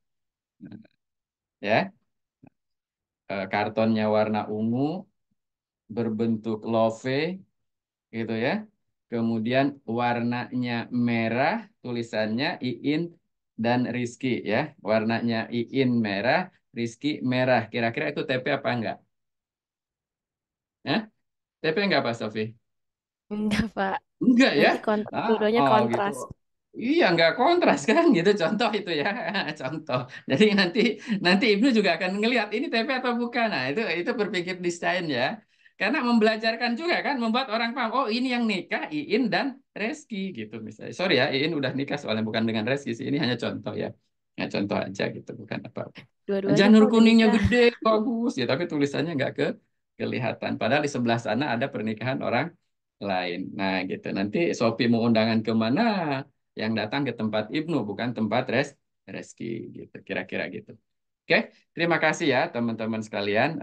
Ya, kartonnya warna ungu, berbentuk love gitu ya. Kemudian warnanya merah, tulisannya Iin dan Rizky ya. Warnanya Iin merah, Rizky merah. Kira-kira itu TP apa enggak? Ya? TP enggak Pak Sofi? Enggak, Pak. Enggak ya? Nanti Ah, dua-duanya oh gitu. kontras. Iya, enggak kontras kan gitu. Contoh itu ya, contoh. Jadi nanti nanti Ibnu juga akan ngelihat ini TP atau bukan. Nah, itu berpikir desain ya. Karena membelajarkan juga kan, membuat orang paham. Oh, ini yang nikah Iin dan Reski gitu misalnya. Sorry ya, Iin udah nikah soalnya bukan dengan Reski sih. Ini hanya contoh ya. Nah, contoh aja gitu, bukan apa-apa. Dua-duanya Janur Pak udah kuningnya nikah. gede, bagus ya, tapi tulisannya nggak kelihatan. Padahal di sebelah sana ada pernikahan orang lain. Nah, gitu. Nanti Sophie mau undangan kemana? Yang datang ke tempat Ibnu, bukan tempat Reski, gitu. Kira-kira gitu. Oke, terima kasih ya teman-teman sekalian.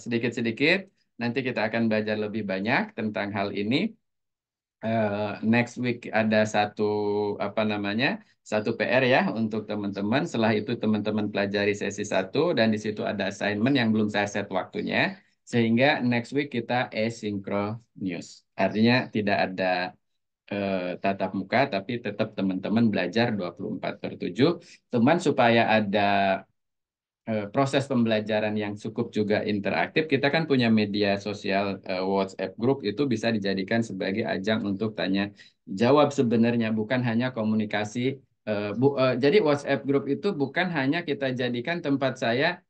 Sedikit-sedikit, nanti kita akan belajar lebih banyak tentang hal ini. Next week ada apa namanya satu PR ya untuk teman-teman. Setelah itu teman-teman pelajari sesi 1 dan di situ ada assignment yang belum saya set waktunya. Sehingga next week kita asynchronous. Artinya tidak ada tatap muka, tapi tetap teman-teman belajar 24/7. Teman supaya ada proses pembelajaran yang cukup juga interaktif, kita kan punya media sosial WhatsApp group itu bisa dijadikan sebagai ajang untuk tanya jawab sebenarnya, bukan hanya komunikasi. Jadi WhatsApp group itu bukan hanya kita jadikan tempat saya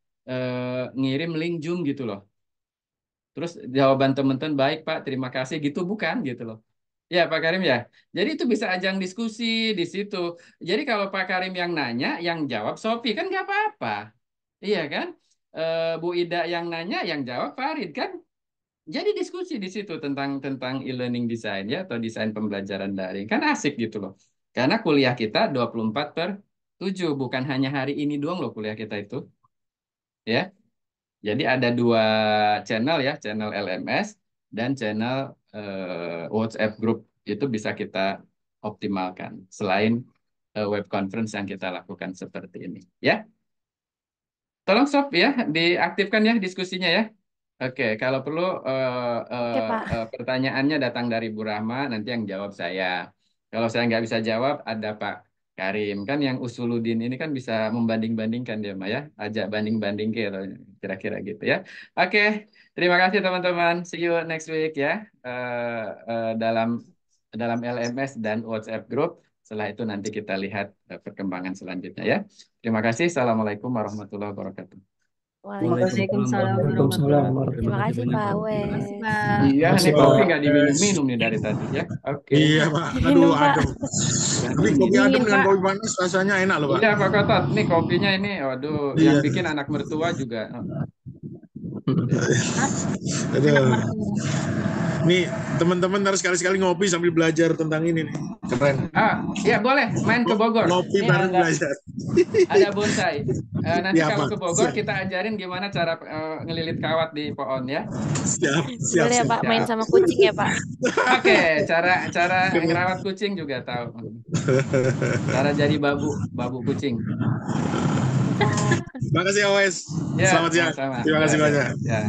ngirim link Zoom gitu loh. Terus jawaban teman-teman baik Pak, terima kasih gitu, bukan gitu loh. Ya Pak Karim ya. Jadi itu bisa ajang diskusi di situ. Jadi kalau Pak Karim yang nanya, yang jawab Sophie kan nggak apa-apa. Iya kan? Bu Ida yang nanya, yang jawab Farid kan? Jadi diskusi di situ tentang tentang e-learning design ya atau desain pembelajaran daring. Kan asik gitu loh. Karena kuliah kita 24/7, bukan hanya hari ini doang loh kuliah kita itu. Ya. Jadi ada 2 channel ya, channel LMS dan channel WhatsApp group itu bisa kita optimalkan selain web conference yang kita lakukan seperti ini. Ya. Tolong Sob ya, diaktifkan ya diskusinya ya. Oke, kalau perlu Oke Pak. pertanyaannya datang dari Bu Rahma, nanti yang jawab saya. Kalau saya nggak bisa jawab, ada Pak Karim. Kan yang Usuluddin ini kan bisa membanding-bandingkan dia, Mbak ya. Ajak banding-banding kira-kira gitu ya. Oke, terima kasih teman-teman. See you next week ya. Dalam dalam LMS dan WhatsApp group. Setelah itu nanti kita lihat perkembangan selanjutnya ya. Terima kasih. Assalamualaikum warahmatullahi wabarakatuh. Waalaikumsalam Waalaikumsalam warahmatullahi. Terima kasih Pak banyak. Awe. Makasih, Pak. Iya, Makasih, nih kopi Pak. nggak diminum-minum nih dari tadi ya. Oke. Iya Pak, aduh Minum Pak. adem. Udah Tapi kopi dingin. adem Dingin dengan Pak. kopi panas rasanya enak loh Pak. Iya Pak Kotot, nih kopinya ini, waduh, Iya. yang bikin anak mertua juga. Aduh. Anak mertua. Nih teman-teman harus sekali-sekali ngopi sambil belajar tentang ini nih. Keren. Ya boleh main ke Bogor. Ngopi Ini bareng ada belajar. bonsai. Nanti Iya kalau Pak. ke Bogor kita ajarin gimana cara ngelilit kawat di pohon ya. Siap, siap, Boleh ya siap. Pak main sama kucing ya Pak. Oke, cara ngerawat kucing juga tahu. Cara jadi babu kucing. Makasih Awes. Ya, Selamat siang. sama-sama. Terima kasih Ya, banyak. ya.